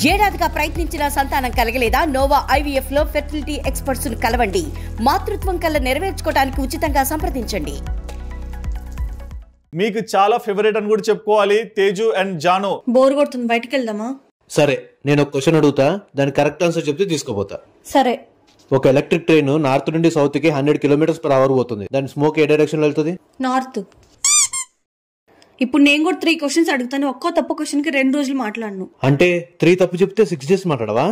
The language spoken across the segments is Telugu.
ఏడాదిగా ప్రయత్నించిన సంతానం కలగలేదా? నోవా IVF లో ఫెర్టిలిటీ ఎక్స్పర్ట్స్ ను కలవండి. మాతృత్వం కల్లా నెరవేర్చుకోవడానికి ఉచితంగా సంప్రదించండి. మీకు చాలా ఫేవరెట్ అని కూడా చెప్పుకోవాలి తేజు అండ్ జాను. బోర్ కొడుతుంది, బయటికి వెళ్దామా? సరే, నేను ఒక క్వశ్చన్ అడుగుతా, దాని కరెక్ట్ ఆన్సర్ చెప్తే తీసుకుపోతా. సరే. ఒక ఎలక్ట్రిక్ ట్రైన్ నార్త్ నుండి సౌత్ కి 100 km/h పోతుంది. దాని స్మోక్ ఏ డైరెక్షన్ లో వెళ్తుంది? నార్త్. ఇప్పుడు నేను కూడా 3 క్వశ్చన్స్ అడుగుతాను. ఒక్కో తప్పు క్వశ్చన్ కి 2 రోజులు మాట్లాడను. అంటే 3 తప్పు చెప్తే 6 days మాట్లాడవా?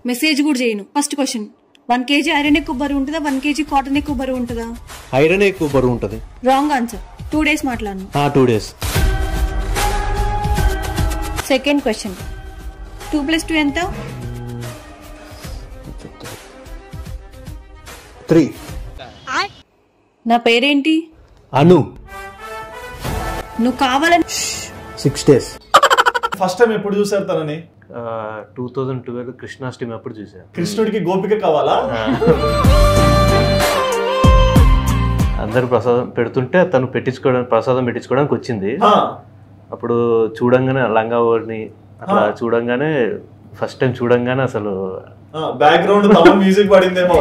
మెసేజ్ కూడా చేయను. ఫస్ట్ క్వశ్చన్, 1 kg ఐరన్ ఎక్కువ బరువు ఉంటుందా, 1 kg కాటన్ ఎక్కువ బరువు ఉంటుందా? ఐరన్ ఎక్కువ బరువు ఉంటుంది. Wrong answer. 2 days మాట్లాడను. 2 days. సెకండ్ క్వశ్చన్, 2 + 2 ఎంత? 3. నా పేరేంటి? అను. నువ్వు కావాలని 6 days. ఫస్ట్ టైం ఎప్పుడు చూసారు తనని? 2012 కృష్ణాష్టమి అప్పుడు చూసా. కృష్ణుడికి గోపిక కావాలా? అందరు ప్రసాదం పెడుతుంటే తను ప్రసాదం పెట్టించుకోవడానికి వచ్చింది. అప్పుడు చూడంగానే లంగా ఓడిని అట్లా చూడంగానే ఫస్ట్ టైం చూడంగానే అసలు బ్యాక్గ్రౌండ్ మ్యూజిక్ పడిందేమో.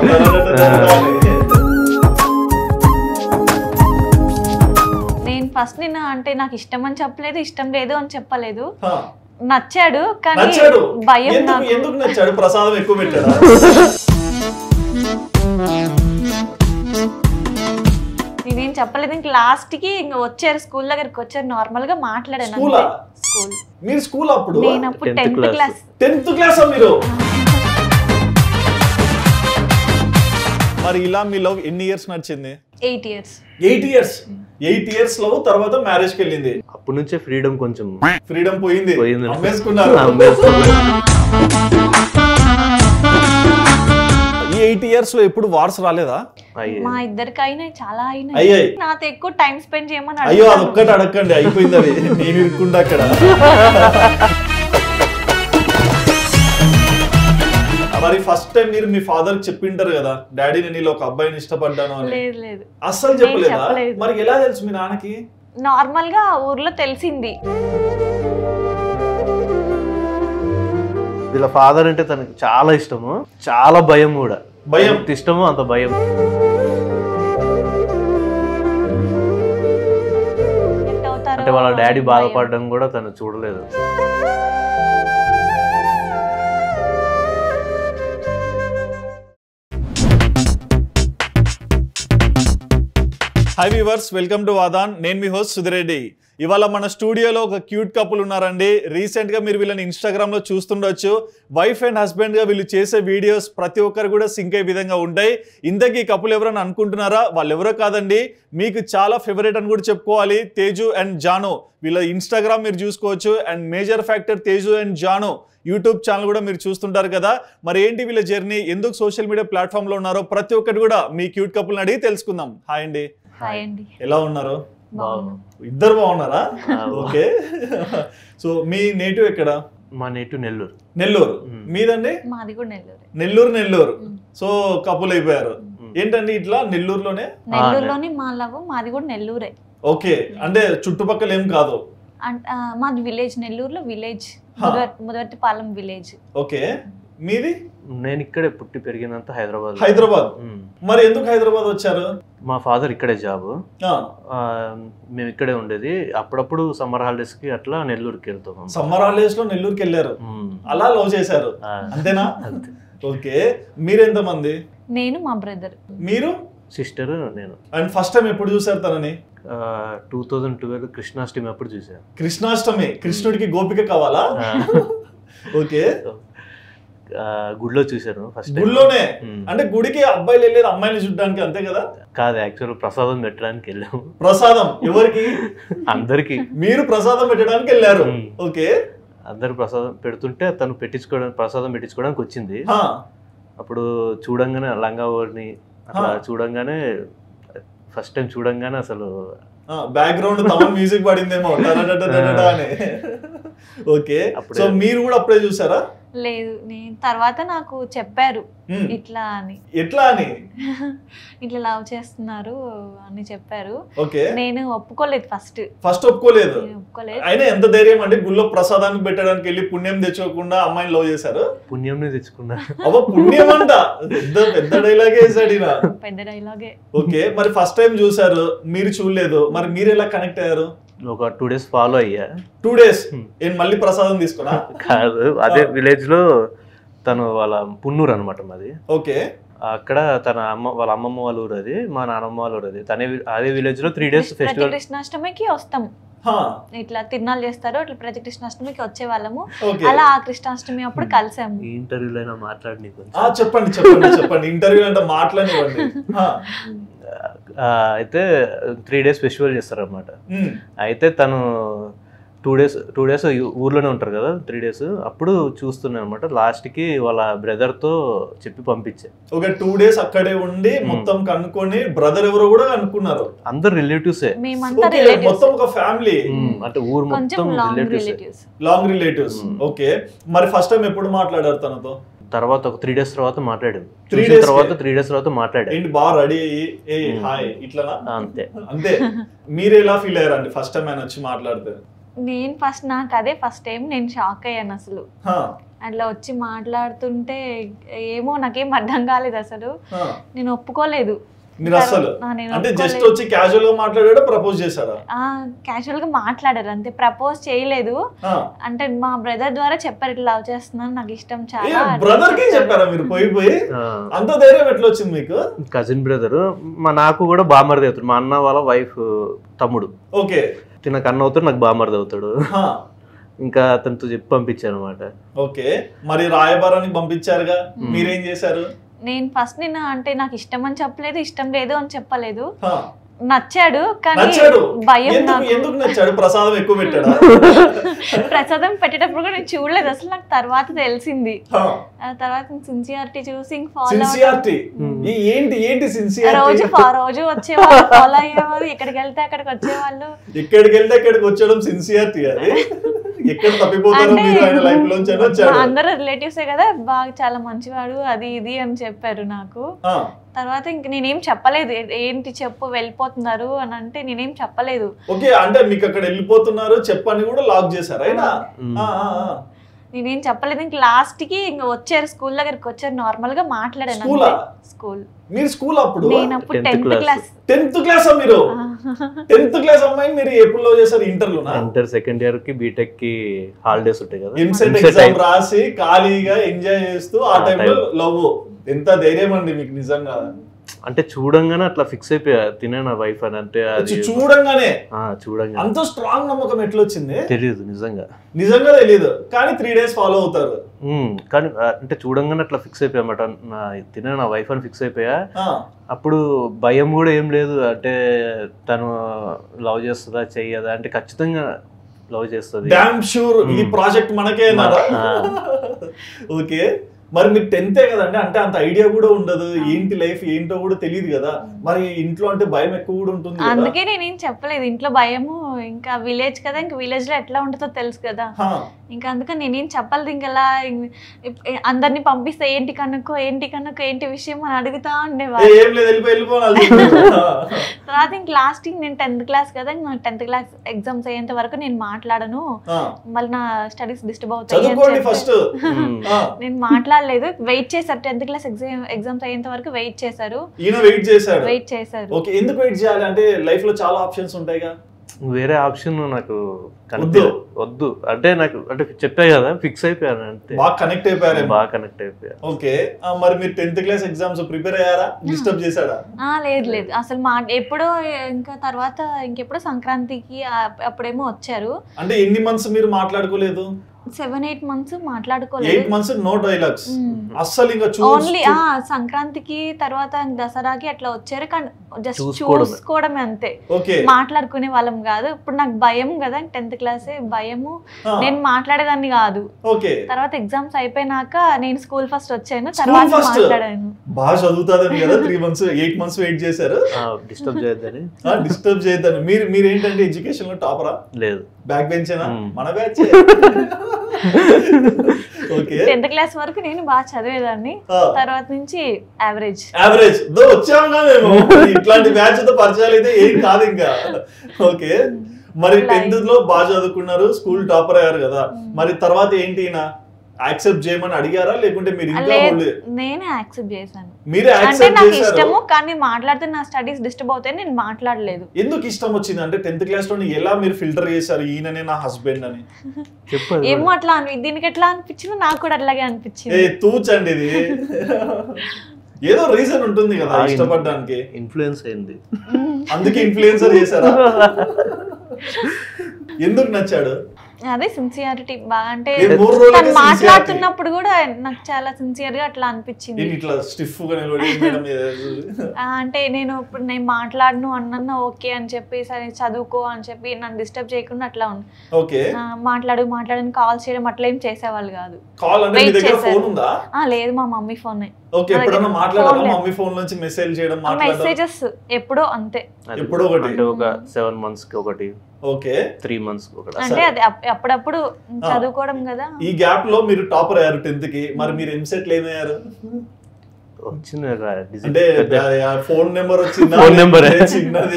నేను ఫస్ట్ నిన్న అంటే నాకు ఇష్టం అని చెప్పలేదు, ఇష్టం లేదు అని చెప్పలేదు. నచ్చాడు కానీ భయం. ఎందుకు నచ్చాడు? ప్రసాదం ఎక్కువ పెట్టాడు. నేనేం చెప్పలేదు. ఇంక లాస్ట్ కి ఇంకా వచ్చారు, స్కూల్ దగ్గరికి వచ్చారు, నార్మల్ గా మాట్లాడాను. స్కూల్. మీరు స్కూల్ అప్పుడు? నేను అప్పుడు 10th క్లాస్. 10th క్లాస్ మీరు? మరి ఇలా మీ లవ్ ఎన్ని ఇయర్స్ నడిచింది? 8 years. 8 years లవ్, తర్వాత మ్యారేజ్ కి వెళ్ళింది. అప్పటి నుంచే ఫ్రీడమ్ కొంచెం ఫ్రీడమ్ పోయింది. అమ్మేసుకున్నారు. ఈ 8 years లో ఎప్పుడు వార్స్ రాలేదా? మా ఇద్దరికి అయినాయి, చాలా అయినాయి. నాతో ఎక్కువ టైం స్పెండ్ చేయమని. అయ్యో అదొక్కటి అడగండి, అయిపోయింది అది. నేను ఇరుక్కుండా అక్కడ. మరి ఫస్ట్ టైం మీరు మీ ఫాదర్ చెప్పింటారు కదా, డాడీ నేను ఇలా ఒక అబ్బాయిని ఇష్టపడ్డాను అని. లేదు. అస్సలు చెప్పలేదా? మరి ఎలా తెలుసు మీ నాన్నకి? నార్మల్ గా ఊర్లో తెలిసింది. వీళ్ళ ఫాదర్ అంటే తనకి చాలా ఇష్టము, చాలా భయం కూడా. భయం ఇష్టము, అంత భయం. అంటే వాళ్ళ డాడీ బాధపడడం కూడా తను చూడలేదు. Hi viewers, welcome to Aadhan. నేను మీ హోస్ట్ సుధిరెడ్డి. ఇవాళ మన స్టూడియోలో ఒక క్యూట్ కపుల్ ఉన్నారండి. రీసెంట్గా మీరు వీళ్ళని ఇన్స్టాగ్రామ్లో చూస్తుండొచ్చు. వైఫ్ అండ్ హస్బెండ్గా వీళ్ళు చేసే వీడియోస్ ప్రతి ఒక్కరు కూడా సింక్ అయ్యే విధంగా ఉంటాయి. ఇంతకీ ఈ కపుల్ ఎవరని అనుకుంటున్నారా? వాళ్ళు ఎవరో కాదండి, మీకు చాలా ఫేవరెట్ అని కూడా చెప్పుకోవాలి తేజు అండ్ జాను. వీళ్ళ ఇన్స్టాగ్రామ్ మీరు చూసుకోవచ్చు. And major factor Teju and Janu YouTube channel కూడా మీరు చూస్తుంటారు కదా. మరి ఏంటి వీళ్ళ జర్నీ, ఎందుకు సోషల్ మీడియా ప్లాట్ఫామ్లో ఉన్నారో ప్రతి ఒక్కటి కూడా మీ క్యూట్ కపుల్ని అడిగి తెలుసుకుందాం. హాయ్ అండి. ఎలా ఉన్నారు? ఇద్దరు బాగున్నారా? ఓకే. సో మీ నేటివ్ ఎక్కడ? మా నేటివ్ నెల్లూరు. నెల్లూరు. మీదండి? మాది కూడా నెల్లూరు. నెల్లూరు. సో కపుల్ అయిపోయారు. ఏంటండి ఇట్లా నెల్లూరులోనే? నెల్లూరులోనే మా లవ్. మాది కూడా నెల్లూరే. ఓకే, అంటే చుట్టుపక్కల ఏం కాదు? మాది విలేజ్, నెల్లూరులో విలేజ్, ముదవర్తిపాలెం విలేజ్. ఓకే. మీది? నేను ఇక్కడే పుట్టి పెరిగినంత హైదరాబాద్. మరి ఎందుకు హైదరాబాద్ వచ్చారు? మా ఫాదర్ ఇక్కడే జాబ్, మేము ఇక్కడే ఉండేది. అప్పుడప్పుడు సమ్మర్ హాలిడేస్ కి అట్లా నెల్లూరుకి వెళ్తాం. సమ్మర్ హాలిడేస్ లో నెల్లూరుకి వెళ్ళారు, అలా లవ్ చేశారు అంతేనా? ఓకే. మీరెంత మంది? నేను, మా బ్రదర్. మీరు? సిస్టర్, నేను. అండ్ ఫస్ట్ టైం ఎప్పుడు చూసారు తనని? 2012 కృష్ణాష్టమి అప్పుడు చూసా. కృష్ణాష్టమి, కృష్ణుడికి గోపిక కావాలా? ఓకే. గుడిలో చూసాను ఫస్ట్. గుడిలోనే? అంటే గుడికి అబ్బాయిలు వెళ్ళేది అమ్మాయిని చూడడానికి, అంతే కదా? కాదు, యాక్చువల్ ప్రసాదం పెట్టడానికి వెళ్ళాము. ప్రసాదం ఎవరికి? అందరికి. మీరు ప్రసాదం పెట్టడానికి వెళ్ళారు. ఓకే. అందరు ప్రసాదం పెడుతుంటే తను ప్రసాదం పెట్టించుకోవడానికి వచ్చింది. అప్పుడు చూడంగానే లంగా ఓడిని అట్లా చూడంగానే ఫస్ట్ టైం చూడంగానే అసలు బ్యాక్గ్రౌండ్ మ్యూజిక్ పడిందేమో అని. ఓకే. సో మీరు కూడా అప్పుడే చూసారా? లేదు, నేను తర్వాత నాకు చెప్పారు ఇట్లా అని ఇట్లా లవ్ చేస్తున్నారు అని చెప్పారు. నేను ఒప్పుకోలేదు, ఫస్ట్ ఒప్పుకోలేదు. అయినా ఎంత ధైర్యం అండి, గుళ్ళో ప్రసాదానికి పెట్టడానికి వెళ్ళి పుణ్యం తెచ్చుకోకుండా అమ్మాయిని లవ్ చేశారు? పుణ్యం తెచ్చుకున్నా. అవ్వ పుణ్యం అంట, పెద్ద డైలాగే వేసాడు ఈయన. పెద్ద డైలాగే. ఓకే, మరి ఫస్ట్ టైం చూసారు, మీరు చూడలేదు, మరి మీరు ఎలా కనెక్ట్ అయ్యారు? ఒక 2 days ఫాలో అయ్యా. 2 days ఏం మళ్ళీ ప్రసాదం తీసుకున్నా? కాదు, అదే విలేజ్ లో తను వాళ్ళ పున్నూరు అనమాట మాది. ఓకే, అక్కడ తన వాళ్ళ అమ్మమ్మ వాళ్ళ ఊరు అది, మా నాన్నమ్మ వాళ్ళ ఊరు అది. తనే అదే విలేజ్ లో 3 days ఫెస్టివల్. కృష్ణాష్టమికి వస్తాం, ఇట్లా తిరునాళ్ళు చేస్తారు, అట్లా ప్రతి కృష్ణాష్టమికి వచ్చే వాళ్ళము. అలా ఆ కృష్ణాష్టమి అప్పుడు కలిసాము. ఈ ఇంటర్వ్యూలో అయినా మాట్లాడి చెప్పండి ఇంటర్వ్యూ అంటే మాట్లాడివ్వండి. అయితే 3 days ఫెస్టివల్ చేస్తారు అనమాట. అయితే తను 2 days ఊర్లోనే ఉంటారు కదా, 3 days అప్పుడు చూస్తున్నాను అనమాట. లాస్ట్ కి వాళ్ళ బ్రదర్ తో చెప్పి పంపించే. ఒక 2 days అక్కడే ఉండి మొత్తం కనుక్కొని, బ్రదర్ ఎవరో కూడా అనుకున్నారు? అందరు రిలేటివ్స్, మొత్తం ఒక ఫ్యామిలీ, అంటే ఊరు మొత్తం లాంగ్ రిలేటివ్స్. ఓకే, మరి ఫస్ట్ టైం ఎప్పుడు మాట్లాడారు తనతో? తర్వాత ఒక 3 days తర్వాత మాట్లాడాడు. 3 days తర్వాత మాట్లాడాడు. బాగా రెడీ అయ్యి హాయ్ ఇట్లా అంతే. మీరు ఎలా ఫీల్ అయ్యారండి ఫస్ట్ టైం ఆయన వచ్చి మాట్లాడితే? నేను నాకు అదే ఫస్ట్ టైం, నేను షాక్ అయ్యాను అసలు. అట్లా వచ్చి మాట్లాడుతుంటే ఏమో నాకేం అర్థం కాలేదు అసలు, నేను ఒప్పుకోలేదు. మీరు అసలు అంటే జస్ట్ వచ్చి క్యాజువల్ గా మాట్లాడాడా, ప్రపోజ్ చేశారా? క్యాజువల్ గా మాట్లాడారు అంతే, ప్రపోజ్ చేయలేదు. అంటే మా బ్రదర్ ద్వారా చెప్పారు ఇట్లా లవ్ చేస్తున్నాను, నాకు ఇష్టం చాలా. బ్రదర్ కి చెప్పారా మీరు? పోయి అంత ధైర్యం ఎట్లా వచ్చింది మీకు? కజిన్ బ్రదర్, నాకు కూడా బామర్ది అవుతాడు, మా అన్న వాళ్ళ వైఫ్ తమ్ముడు. ఓకే, తినకు అన్న అవుతాడు, నాకు బామర్ది అవుతాడు. ఇంకా అతనితో చెప్పి పంపించాను అనమాట. ఓకే, మరి రాయబారానికి పంపించారుగా, మీరేం చేశారు? నేను ఫస్ట్ అంటే నాకు ఇష్టం అని చెప్పలేదు, ఇష్టం లేదు అని చెప్పలేదు. నచ్చాడు, కానీ భయం. ఎందుకు నచ్చాడు? ప్రసాదం ఎక్కువ పెట్టాడా? ప్రసాదం పెట్టేటప్పుడు కూడా నేను చూడలేదు అసలు, నాకు తర్వాత తెలిసింది. తర్వాత సిన్సియారిటీ చూసి రోజు వచ్చేవాళ్ళు, ఫాలో అయ్యేవారు, ఎక్కడికి వెళ్తే అక్కడికి వచ్చేవాళ్ళు. ఎక్కడికి వచ్చడం సిన్సియారిటీ అది? ఎక్కడ తప్పిపోతారో మీరు ఆయన లైఫ్ లోంచి వచ్చారు. అందరూ రిలేటివ్సే కదా, బాగా చాలా మంచివాడు అది ఇది అని చెప్పారు నాకు. తర్వాత ఇంక నేనేం చెప్పలేదు, ఏంటి చెప్పు వెళ్ళిపోతున్నారు అని అంటే నేనేం చెప్పలేదు. ఓకే, అంటే మీకు అక్కడ వెళ్ళిపోతున్నారు చెప్పని కూడా లాక్ చేశారు ఆయన? నేనేం చెప్పలేదు. ఇంక లాస్ట్ కి ఇంకా వచ్చారు, స్కూల్ దగ్గరికి వచ్చారు, నార్మల్ గా మాట్లాడాను. స్కూల్ మీరు స్కూల్ అప్పుడు? నేను అప్పుడు 10th క్లాస్. 10th క్లాస్ మీరు? 10th క్లాస్ అమ్మాయిని మీరు ఎప్పుడు లవ్ చేశారు? ఇంటర్ సెకండ్ ఇయర్ కి బీటెక్ కి హాలిడేస్ ఉంటాయి కదా, ఎంసెట్ ఎగ్జామ్ రాసి ఖాళీగా ఎంజాయ్ చేస్తూ ఆ టైంలో లవ్. ఎంత ధైర్యం అండి మీకు నిజంగా. అంటే చూడంగానే అట్లా ఫిక్స్ అయిపోయా, తినే నా వైఫ్ అని. అంటే చూడంగానే అంత స్ట్రాంగ్ నమ్మకం ఎట్లా వచ్చింది? తెలియదు, నిజంగా తెలియదు, కానీ 3 days ఫాలో అవుతారు. కానీ అంటే చూడంగానే అట్లా ఫిక్స్ అయిపోయా అన్నమాట, తినే నా వైఫ్ అని ఫిక్స్ అయిపోయా. అప్పుడు భయం కూడా ఏం లేదు, అంటే తను లవ్ చేస్తుందా చెయ్యదా అంటే ఖచ్చితంగా లవ్ చేస్తుంది. డామ్ షూర్ ఈ ప్రాజెక్ట్ మనకే. ఓకే, మరి మీరు 10th కదండి, అంటే అంత ఐడియా కూడా ఉండదు, ఏంటి లైఫ్ ఏంటో కూడా తెలియదు కదా, మరి ఇంట్లో అంటే భయం ఎక్కువ కూడా ఉంటుంది. అందుకే నేనేం చెప్పలేదు, ఇంట్లో భయము. ఇంకా విలేజ్ కదా, ఇంకా విలేజ్ లో ఎట్లా ఉంటుందో తెలుసు కదా, ఇంకా అందుకని నేనేం చెప్పలేదు. ఇంకలా అందరినీ పంపిస్తే ఏంటి కనుక్కో ఏంటి విషయం అని అడుగుతా ఉండేవాళ్ళు. తర్వాత ఇంక లాస్ట్ నేను 10th క్లాస్ కదా, 10th క్లాస్ ఎగ్జామ్స్ అయ్యేంత వరకు నేను మాట్లాడను, మళ్ళీ నా స్టడీస్ డిస్టర్బ్ అవుతాయి. నేను మాట్లాడలేదు, వెయిట్ చేశారు. 10th క్లాస్ ఎగ్జామ్స్ అయ్యేంత వరకు వెయిట్ చేశారు. ఎందుకు వెయిట్ చేయాలి అంటే లైఫ్ లో చాలా ఆప్షన్స్ ఉంటాయిగా, వేరే ఆప్షన్ నాకు వద్దు అంటే, నాకు అంటే చెప్పా కదా ఫిక్స్ అయిపోయాను, అంటే బాగా కనెక్ట్ అయిపోయా. ఓకే, మరి మీరు 10th క్లాస్ ఎగ్జామ్స్ ప్రిపేర్ అయ్యారా? డిస్టర్బ్ చేశాడా? లేదు అసలు ఎప్పుడో, ఇంకా తర్వాత ఇంకెప్పుడో సంక్రాంతికి అప్పుడేమో వచ్చారు. అంటే ఎన్ని మంత్స్ మీరు మాట్లాడుకోలేదు? 7-8 months మాట్లాడుకోలేదు. 8 months నో డైలాగ్స్ అస్సలు. ఇంకా ఓన్లీ సంక్రాంతికి తర్వాత దసరాకి అట్లా వచ్చారు, కానీ జస్ట్ చూసుకోవడమే అంతే, మాట్లాడుకునే వాళ్ళం కాదు. ఇప్పుడు నాకు భయం కదా, 10th క్లాసే భయము, నేను మాట్లాడేదాన్ని కాదు. తర్వాత ఎగ్జామ్స్ అయిపోయినాక నేను స్కూల్ ఫస్ట్ వచ్చాను, తర్వాత మాట్లాడాను. బాగా చదువుతాదని కదా 3 months 8 months వెయిట్ చేశారు, డిస్టర్బ్ చేయొద్దని. మీరు ఏంటంటే ఎడ్యుకేషన్ లో టాపరా? లేదు, బ్యాక్ బెంచేనా? మన బ్యాచ్ ఓకే 10th క్లాస్ వరకు నేను బాగా చదివేదాన్ని, తర్వాత నుంచి యావరేజ్ వచ్చాము మేము ఇట్లాంటి బ్యాచ్ తో పరిచయాలు అయితే ఏం కాదు ఇంకా. ఓకే, మరి 10th లో బాగా చదువుకున్నారు, స్కూల్ టాపర్ అయ్యారు కదా, మరి తర్వాత ఏంటి యాక్సెప్ట్ చేయమని అడిగారా లేకుంటే మీరు ఇంకా నేనే యాక్సెప్ట్ చేశాను. మీరే అంటే యాక్సెప్ట్ నాకు చేశారు? ఇష్టము, కానీ మాట్లాడితే నా స్టడీస్ డిస్టర్బ్ అవుతాయి, నేను మాట్లాడలేదు. ఎందుకు ఇష్టం వచ్చింది అంటే 10th క్లాస్ లో ఎలా మీరు ఫిల్టర్ చేశారు ఈయననే నా హస్బెండ్ అని? ఏమో అట్లా దీనికి ఎట్లా అనిపించిందో నాకు కూడా అట్లాగే అనిపించింది. తూచండి ఇది ఏదో రీజన్ ఉంటుంది కదా ఇష్టపడడానికి. ఇన్ఫ్లుయెన్స్ అయింది, అందుకే ఇన్ఫ్లుయెన్సర్ చేశారా? ఎందుకు నచ్చాడు? అదే సిన్సియారిటీ బాగా, అంటే తను మాట్లాడుతున్నప్పుడు కూడా నాకు చాలా సిన్సియర్ గా అట్లా అనిపించింది. అంటే నేను ఇప్పుడు నేను మాట్లాడను అన్న ఓకే అని చెప్పి సరే చదువుకో అని చెప్పి నన్ను డిస్టర్బ్ చేయకుండా అట్లా ఉంది. మాట్లాడని కాల్ చేయడం అట్లా ఏం చేసేవాళ్ళు కాదు. లేదు, మా మమ్మీ ఫోన్. మెసేజెస్ ఎప్పుడో అంతే, ఎప్పుడో ఒకటి, ఒక 7 months కి ఒకటి, ఓకే 3 months కి ఒకటి. అంటే అది అప్పుడప్పుడు చదువుకోవడం కదా. ఈ గ్యాప్ లో మీరు టాపర్ అయ్యారు 10th కి, మరి మీరు ఎంసెట్ లో ఏమయ్యారు? వచ్చింది అంటే ఫోన్ నెంబర్ వచ్చిందా?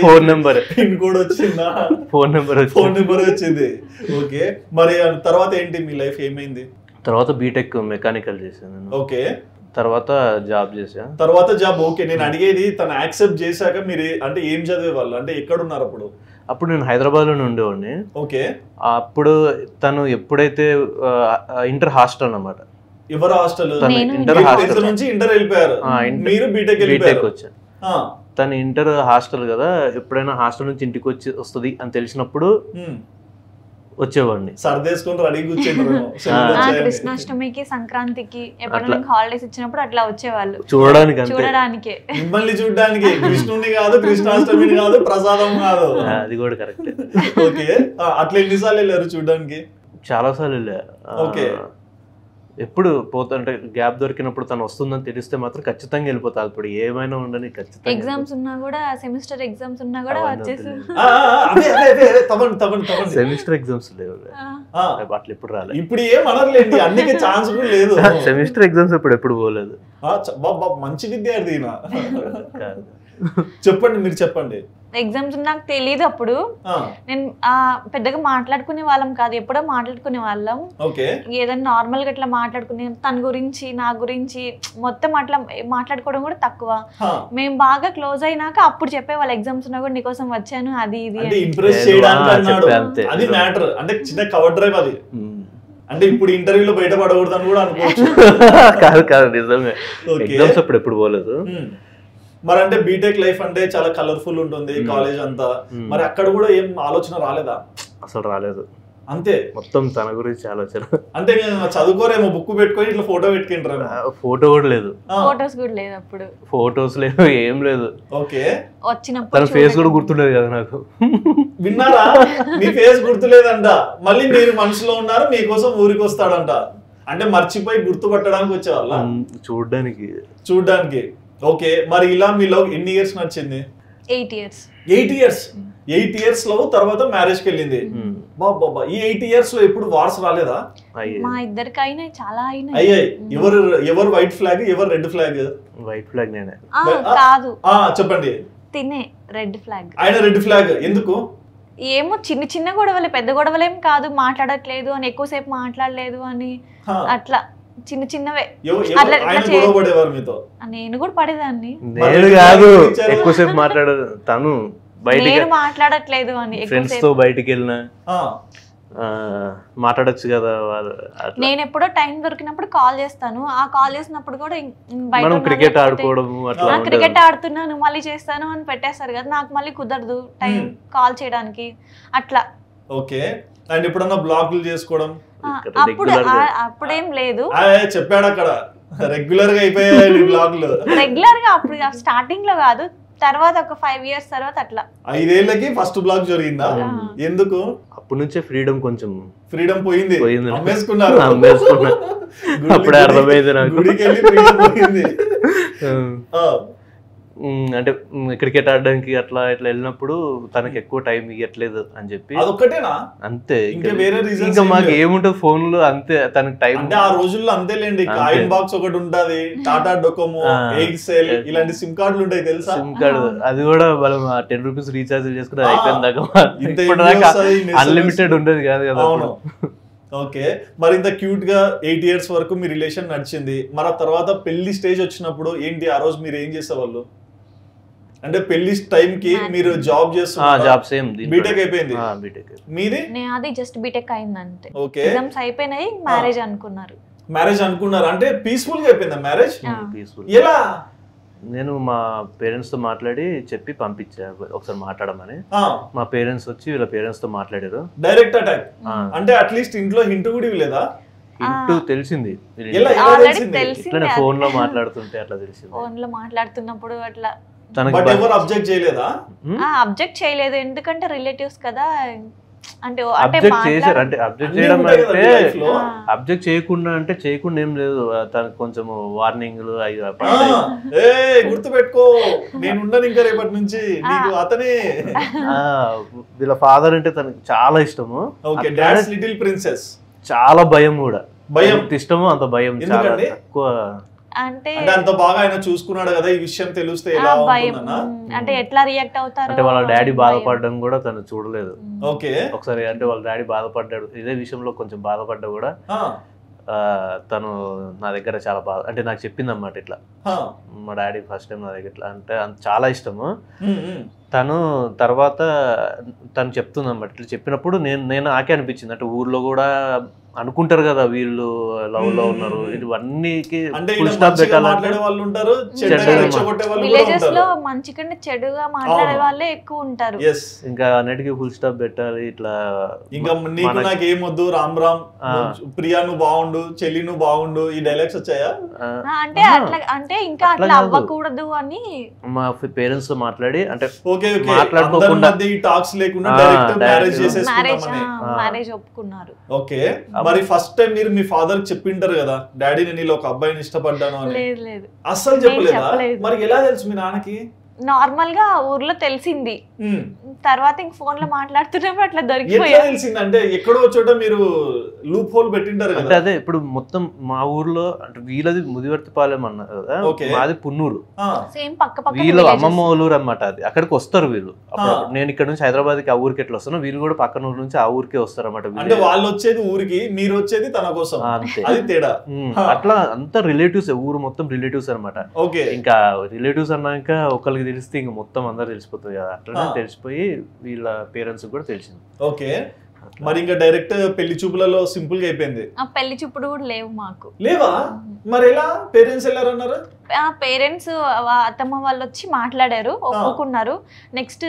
ఫోన్ నెంబర్ పిన్ కోడ్ వచ్చిందా? ఫోన్ నెంబర్ వచ్చింది. ఓకే, మరి తర్వాత ఏంటి మీ లైఫ్ ఏమైంది? తర్వాత బీటెక్ మెకానికల్ చేశాను. ఓకే, తర్వాత జాబ్ చేసా. తర్వాత జాబ్. ఓకే, నేను అడిగేది తను యాక్సెప్ట్ చేశాక మీరు అంటే ఏం చదివే వాళ్ళు, అంటే ఎక్కడ ఉన్నారు అప్పుడు? అప్పుడు నేను హైదరాబాద్ లోనే ఉండేవాడిని. ఓకే, అప్పుడు తను ఎప్పుడైతే ఇంటర్ హాస్టల్ అన్నమాట. ఎవరు హాస్టల్? ఇంటర్ హాస్టల్ నుంచి ఇంటర్ వెళ్ళిపోయారు, మీరు బీటెక్ వచ్చాను. తను ఇంటర్ హాస్టల్ కదా, ఎప్పుడైనా హాస్టల్ నుంచి ఇంటికి వస్తుంది అని తెలిసినప్పుడు వచ్చేవాడిని. సర్దేసుకొని రెడీ కూర్చొని కృష్ణాష్టమికి, సంక్రాంతికి ఎప్పుడైనా హాలిడేస్ ఇచ్చినప్పుడు అట్లా వచ్చేవాళ్ళు చూడడానికి. మిమ్మల్ని చూడడానికి. కృష్ణుని కాదు, కృష్ణాష్టమిని కాదు, ప్రసాదం కాదు. అది కూడా కరెక్ట్. ఓకే, అట్లా ఎన్నిసార్లు వెళ్ళారు చూడడానికి? చాలా సార్లు వెళ్ళా. ఓకే, ఎప్పుడు పోతుంటే గ్యాప్ దొరికినప్పుడు తను వస్తుందని తెలిస్తే మాత్రం ఖచ్చితంగా వెళ్ళిపోతా. ఇప్పుడు ఏమైనా ఉండని ఖచ్చితంగా. ఎగ్జామ్స్ ఉన్నా కూడా, సెమిస్టర్ ఎగ్జామ్స్ ఉన్నా కూడా వచ్చేసి. సెమిస్టర్ ఎగ్జామ్స్ లేవు, అట్లా ఎప్పుడు రాలేదు. ఇప్పుడు ఏం అనర్లేండి, అందుకే ఛాన్స్ కూడా లేదు. సెమిస్టర్ ఎగ్జామ్స్ ఎప్పుడు పోలేదు. మంచి విద్యార్థి. చెప్పండి, మీరు చెప్పండి. ఎగ్జామ్స్ నాకు తెలియదు అప్పుడు, నేను పెద్దగా మాట్లాడుకునే వాళ్ళం కాదు, ఎప్పుడో మాట్లాడుకునే వాళ్ళం. ఏదైనా నార్మల్ గా అట్లా మాట్లాడుకునే, తన గురించి నా గురించి మొత్తం అట్లా మాట్లాడుకోవడం కూడా తక్కువ. మేము బాగా క్లోజ్ అయినాక అప్పుడు చెప్పేవాళ్ళు ఎగ్జామ్స్ ఉన్నా కూడా నీకోసం వచ్చాను అది ఇది. అది మ్యాటర్, అంటే చిన్న కవర్ డ్రైవ్ అది. అంటే ఇప్పుడు ఇంటర్వ్యూలో బయటపడకూడదు అని కూడా అనుకోవచ్చు. కాదు నిజమే, ఎగ్జామ్స్ అప్పుడు ఎప్పుడు పోలేదు. మరి అంటే బీటెక్ లైఫ్ అంటే చాలా కలర్ఫుల్ ఉంటుంది కాలేజ్ అంతా, మరి అక్కడ కూడా ఏం ఆలోచన రాలేదా? అసలు రాలేదు. అంతే, మొత్తం తన గురించి ఆలోచన. అంటే చదువుకోరేమో, బుక్ పెట్టుకొని ఇట్లా ఫోటో పెట్టుకుంటారు. ఫోటో కూడా లేదు, ఫోటోస్ కూడా లేదు అప్పుడు. ఫోటోస్ లేవు, ఏం లేదు. ఓకే, వచ్చినప్పుడు తన ఫేస్ కూడా గుర్తుండేది కదా నాకు. విన్నారా? మీ ఫేస్ గుర్తులేదంట, మళ్ళీ మీరు మనసులో ఉన్నారు, మీకోసం ఊరికి వస్తాడంట. అంటే మర్చిపోయి గుర్తుపట్టడానికి వచ్చేవాళ్ళ? చూడ్డానికి. ఓకే, మరి ఇలా మీలో ఎన్ని ఇయర్స్ నచ్చింది? 8 years. 8 years లో తర్వాత మ్యారేజ్ కి వెళ్ళింది. బాబా, ఈ 8 years లో ఎప్పుడు వార్స్ రాలేదా? మా ఇద్దరికి అయినాయి, చాలా అయినాయి. అయ్యాయి. ఎవరు వైట్ ఫ్లాగ్, ఎవరు రెడ్ ఫ్లాగ్? వైట్ ఫ్లాగ్ నేనే. కాదు, చెప్పండి. తినే రెడ్ ఫ్లాగ్. ఆయన రెడ్ ఫ్లాగ్ ఎందుకు? ఏమో చిన్న చిన్న గొడవలే, పెద్ద గొడవలేం కాదు. మాట్లాడట్లేదు అని, ఎక్కువసేపు మాట్లాడలేదు అని, అట్లా చిన్న చిన్నవే. నేను కూడా పడేదాన్ని. నేను కాదు, ఎక్కువసేపు మాట్లాడదు తను. నేను మాట్లాడట్లేదు అని, ఫ్రెండ్స్ తో బయటికి వెళ్ళినా మాట్లాడొచ్చు కదా. నేను ఎప్పుడో టైం దొరికినప్పుడు కాల్ చేస్తాను. ఆ కాల్ చేసినప్పుడు కూడా క్రికెట్ ఆడుకోవడం, క్రికెట్ ఆడుతున్నాను మళ్ళీ చేస్తాను అని పెట్టేస్తారు కదా, నాకు మళ్ళీ కుదరదు టైం కాల్ చేయడానికి అట్లా. ఓకే, అండ్ ఎప్పుడన్నా బ్లాక్లు చేసుకోవడం? అప్పుడేం లేదు, చెప్పాడు అక్కడ రెగ్యులర్ గా అయిపోయాయి బ్లాగ్లు. రెగ్యులర్ గా అప్పుడు స్టార్టింగ్ లో కాదు, తర్వాత ఒక 5 years తర్వాత అట్లా. 5 ఏళ్ళకి ఫస్ట్ బ్లాగ్ జరిగిందా? ఎందుకు? అప్పటి నుంచే కొంచెం ఫ్రీడమ్ పోయింది. అమ్మేసుకున్నారు. అప్పుడే అర్థమైంది నాకు. గుడికి వెళ్ళి ఫ్రీడమ్ పోయింది. అంటే క్రికెట్ ఆడడానికి అట్లా ఇట్లా వెళ్ళినప్పుడు తనకి ఎక్కువ టైం ఇవ్వట్లేదు అని చెప్పి అదొక్కటేనా అంతే. ఇంకా వేరే రీజన్స్ ఇంకా మాకు ఏముంటది ఫోన్ లో అంతే. తనకి టైం అంటే ఆ రోజుల్లో అంతేలేండి, కాయిన్ బాక్స్ ఒకటి ఉంటది, టాటా డొకోమో, ఎయిర్సెల్ ఇలాంటి సిమ్ కార్డులు ఉంటాయి తెలుసా? సిమ్ కార్డు అది కూడా మనం 10 రూపీస్ రీఛార్జ్ చేసుకుని అయిపోయిన దాకా అన్లిమిటెడ్ ఉండేది కాదు కదా. ఓకే, మరి ఇంత క్యూట్ గా 8 years వరకు మీ రిలేషన్ నడిచింది. మరి ఆ తర్వాత పెళ్లి స్టేజ్ వచ్చినప్పుడు ఏంటి, ఆ రోజు మీరు ఏం చేసేవాళ్ళు? అంటే పెళ్లి టైం కి మీరు జాబ్ చేస్తున్నారు? జాబ్ సేమ్ బీటెక్ అయిపోయింది. మీది? అది జస్ట్ బీటెక్ అయింది అంతే. ఓకే, ఎగ్జామ్స్ అయిపోయినాయి, మ్యారేజ్ అనుకున్నారు. మ్యారేజ్ అనుకున్నారు అంటే పీస్ఫుల్ గా అయిపోయిందా మ్యారేజ్? పీస్ఫుల్. ఎలా? నేను మా పేరెంట్స్ తో మాట్లాడి చెప్పి పంపించా ఒకసారి మాట్లాడమని. మా పేరెంట్స్ వచ్చి వీళ్ళ పేరెంట్స్ తో మాట్లాడారు. డైరెక్ట్ అటాక్ అంటే అట్లీస్ట్ ఇంట్లో హింట్ కూడా ఇవ్వలేదా? ఇంటూ తెలిసింది, ఫోన్ లో మాట్లాడుతుంటే అట్లా తెలిసింది. ఫోన్ లో మాట్లాడుతున్నప్పుడు అట్లా ఎవరు అబ్జెక్ట్ చేయలేదా? అబ్జెక్ట్ చేయలేదు, ఎందుకంటే రిలేటివ్స్ కదా. అంటే అబ్జెక్ట్ చేశారు. అంటే అబ్జెక్ట్ చేయడం అంటే అబ్జెక్ట్ చేయకుండా అంటే చేయకుండా ఏం లేదు, తనకు కొంచెం వార్నింగ్లు గుర్తు పెట్టుకో, నేను ఉండను ఇంకా రేపటి నుంచి నీకు అతనే. వీళ్ళ ఫాదర్ అంటే తనకి చాలా ఇష్టము. Okay, dad's little princess. చాలా భయం కూడా, భయం ఇష్టము అంత భయం, చాలా తక్కువ. అంటే అంత బాగా ఆయన చూసుకున్నాడు కదా, ఈ విషయం తెలిస్తే ఎలా ఉంటుందన్నా? అంటే ఎట్లా రియాక్ట్ అవుతారు అంటే వాళ్ళ డాడీ బాధపడడం కూడా తను చూడలేదు. ఓకే, ఒకసారి అంటే వాళ్ళ డాడీ బాధపడ్డాడు, ఇదే విషయంలో కొంచెం బాధపడ్డా కూడా తను నా దగ్గర చాలా బాధ అంటే నాకు చెప్పింది అన్నమాట. ఇట్లా మా డాడీ ఫస్ట్ టైం నా దగ్గర ఇట్లా అంటే చాలా ఇష్టము. తను తర్వాత తను చెప్తుంది అన్నమాట. ఇట్లా చెప్పినప్పుడు నేను నాకే అనిపించింది, అంటే ఊర్లో కూడా అనుకుంటారు కదా వీళ్ళు లవ్ లో ఉన్నారు, ఇవన్నీకి ఫుల్ స్టాప్ పెట్టాలంటే విలేజెస్ లో మంచి కంటే చెడుగా మాట్లాడే వాళ్ళే ఎక్కువ ఉంటారు. ఇంకా అన్నిటికీ ఫుల్ స్టాప్ పెట్టాలి. ఇట్లా ఇంకా నీకు నాకేమొద్దు, రామ్ రామ్, ప్రియా నువ్వు బాగుండు, చెల్లి నువ్వు బాగుండు, ఈ డైలాగ్స్ వచ్చాయా? అంటే అట్లా అంటే ఇంకా అట్లా అవ్వకూడదు అని మా పేరెంట్స్ తో మాట్లాడి, అంటే మాట్లాడుకోకుండా టాక్స్ లేకుండా డైరెక్ట్ మ్యారేజ్ చేసేసుకున్నామని మ్యారేజ్ ఒప్పుకున్నారు. ఓకే, మరి ఫస్ట్ టైం మీరు మీ ఫాదర్ చెప్పింటారు కదా, డాడీ నేను ఇలా ఒక అబ్బాయిని ఇష్టపడ్డాను అని? లేదు, అస్సలు చెప్పలేదా? మరి ఎలా తెలుసు మీ నాన్నకి? నార్మల్ గా ఊర్లో తెలిసింది, తర్వాత ఇంక ఫోన్ లో మాట్లాడుతున్నప్పుడు అట్లా దొరికిపోయింది. తెలిసింది అంటే ఎక్కడో చోట మీరు లూప్ హోల్ పెట్టింటారు కదా. అదే ఇప్పుడు మొత్తం మా ఊర్లో అంటే వీళ్ళది ముదివర్తిపాలెం అన్నారు కదా, మాది పున్నూరు, వీళ్ళు అమ్మమ్మ ఊరు అన్నమాట. అది అక్కడికి వస్తారు వీళ్ళు. నేను ఇక్కడ నుంచి హైదరాబాద్ కి ఆ ఊరికి ఎట్లా వస్తాను, వీళ్ళు కూడా పక్కన ఊరు నుంచి ఆ ఊరికే వస్తారు అన్నమాట. అంటే వాళ్ళు వచ్చేది ఊరికి, మీరు వచ్చేది తన కోసం, అంతే. అది తేడా. అట్లా అంతా రిలేటివ్స్, ఊరు మొత్తం రిలేటివ్స్ అనమాట. ఓకే, ఇంకా రిలేటివ్స్ అన్నాక ఒకరికి తెలిస్తే ఇంక మొత్తం అందరు తెలిసిపోతుంది కదా. అట్లనే తెలిసిపోయి వీళ్ళ పేరెంట్స్ కూడా తెలిసింది. ఓకే, మరి ఇంకా డైరెక్ట్ పెళ్లి చూపులలో సింపుల్ గా అయిపోయింది. పెళ్లి చూపుడు కూడా లేవు మాకు. లేవా? మరి ఎలా పేరెంట్స్ వెళ్ళారన్నారు? పేరెంట్స్ అత్తమ్మ వాళ్ళు వచ్చి మాట్లాడారు, ఒప్పుకున్నారు. నెక్స్ట్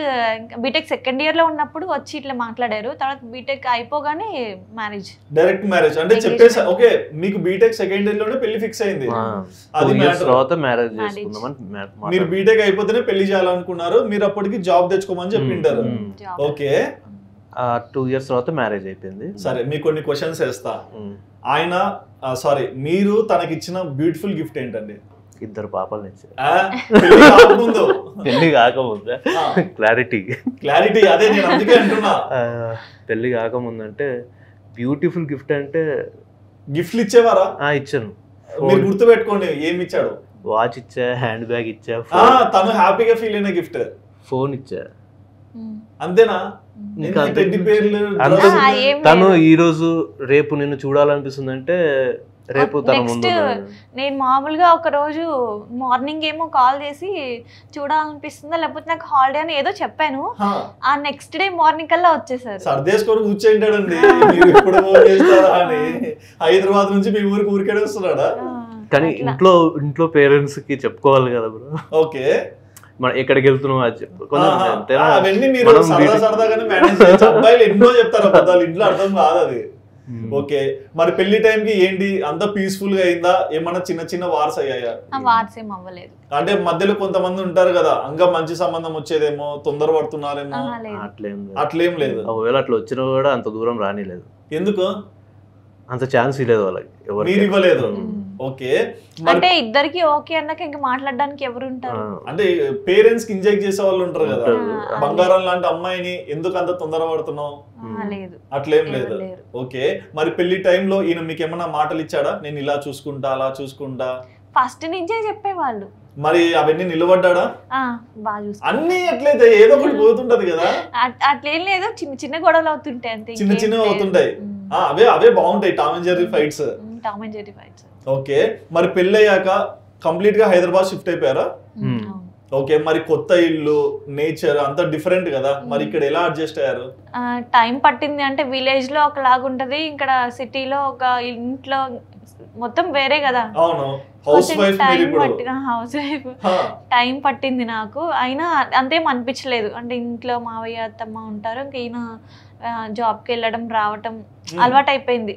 బీటెక్ సెకండ్ ఇయర్ లో ఉన్నప్పుడు వచ్చి ఇట్లా మాట్లాడారు. తర్వాత బీటెక్ అయిపోగానే మ్యారేజ్, డైరెక్ట్ మ్యారేజ్ అంటే చెప్పేసా. ఓకే, మీకు బీటెక్ సెకండ్ ఇయర్ లోనే పెళ్లి ఫిక్స్ అయింది. అది తర్వాత మ్యారేజ్ చేసుకుందామని. మీరు బీటెక్ అయిపోతేనే పెళ్లి చేయాలనుకున్నారు, మీరు అప్పటికి జాబ్ తెచ్చుకోమని చెప్పింటారు. ఓకే, 2 years తర్వాత మ్యారేజ్ అయిపోయింది. సరే, మీకు కొన్ని క్వశ్చన్స్ వేస్తా. ఆయన మీరు తనకిచ్చిన బ్యూటిఫుల్ గిఫ్ట్ ఏంటండి? 2 పాపలు ఇచ్చారు. పెళ్లి కాకముందు క్లారిటీ అదే నేను అందుకే అంటున్నా. పెళ్లి కాకముందంటే బ్యూటిఫుల్ గిఫ్ట్ అంటే గిఫ్ట్లు ఇచ్చేవారా? ఇచ్చాను. మీరు గుర్తు పెట్టుకోండి ఏమి ఇచ్చాడు. వాచ్ ఇచ్చా, హ్యాండ్ బ్యాగ్ ఇచ్చా, తను హ్యాపీగా ఫీల్ అయిన గిఫ్ట్ ఫోన్ ఇచ్చా. అంతేనా? తను ఈ రోజు రేపు నిన్ను చూడాలనిపిస్తుంది అంటే రేపు తన ముందు నేను మామూలుగా ఒక రోజు మార్నింగ్ ఏమో కాల్ చేసి చూడాలనిపిస్తుందా లేకపోతే నాకు హాలిడే అని ఏదో చెప్పాను. ఆ నెక్స్ట్ డే మార్నింగ్ కల్లా వచ్చేసారు. సర్దేసుకొని కూర్చుంటాడండి. హైదరాబాద్ నుంచి మీ ఊరికి ఊరికే వస్తున్నాడా? కానీ ఇంట్లో పేరెంట్స్ కి చెప్పుకోవాలి కదా బ్రో. ఓకే, మనం ఎక్కడికి వెళ్తున్నాం అది అబ్బాయిలు ఎన్నో చెప్తారు అబద్ధాలు, ఇంట్లో అర్థం కాదు అది. ఓకే, మరి పెళ్లి టైం కి ఏంటి అంత పీస్ఫుల్ గా అయిందా? ఏమన్నా చిన్న చిన్న వార్స్ అయ్యాయా? వార్స్ ఏం అవ్వలేదు. అంటే మధ్యలో కొంతమంది ఉంటారు కదా, అంగ మంచి సంబంధం వచ్చేదేమో, తొందర పడుతున్నారేమో, అట్లేం లేదు. ఒకవేళ అట్లా వచ్చినా కూడా అంత దూరం రానిలేదు. ఎందుకు? అంత ఛాన్స్ ఇవ్వలేదు వాళ్ళకి. మీరు ఇవ్వలేదు. ఓకే, అంటే ఇద్దరికి ఓకే అన్నాక ఇంకా మాట్లాడడానికి ఎవరు ఉంటారు? అంటే పేరెంట్స్ కి ఇంజెక్ట్ చేసే వాళ్ళు ఉంటారు కదా, బంగారం లాంటి అమ్మాయిని ఎందుకు అంత తొందర పడుతున్నావు? లేదు, అట్లేం లేదు. ఓకే, మరి పెళ్లి టైంలో ఈయన మీకు ఏమన్నా మాటలు ఇచ్చాడా, నేను ఇలా చూసుకుంటా అలా చూసుకుంటా? ఫస్ట్ నుంచే చెప్పేవాళ్ళు. మరి అవన్నీ నిలబడ్డా? బాగా చూసు అన్ని ఎట్లయితే ఏదో ఒకటి పోతుంటది కదా. అట్లేం లేదు, చిన్న చిన్న గొడవలు అవుతుంటాయి అంతే, చిన్న చిన్నవి అవుతుంటాయి. అవే బాగుంటాయి, Tom and Jerry fights. Okay, మరి పెళ్ళయ్యాక కంప్లీట్ గా హైదరాబాద్ షిఫ్ట్ అయిపోయారా? ఓకే, మరి కొత్త ఇల్లు, నేచర్ అంతా డిఫరెంట్ కదా, మరి ఇక్కడ ఎలా అడ్జస్ట్ అయ్యారు? టైం పట్టింది. అంటే విలేజ్ లో ఒకలాగా ఉంటది, ఇక్కడ సిటీలో ఒక ఇంట్లో మొత్తం వేరే కదా. అవును, house wife. House wife time పట్టింది నాకు, అయినా అంతేం అనిపించలేదు. అంటే ఇంట్లో మావయ్య అత్తమ్మ ఉంటారు, ఇంకా ఈయన జాబ్కి వెళ్ళడం రావటం అలవాటు అయిపోయింది.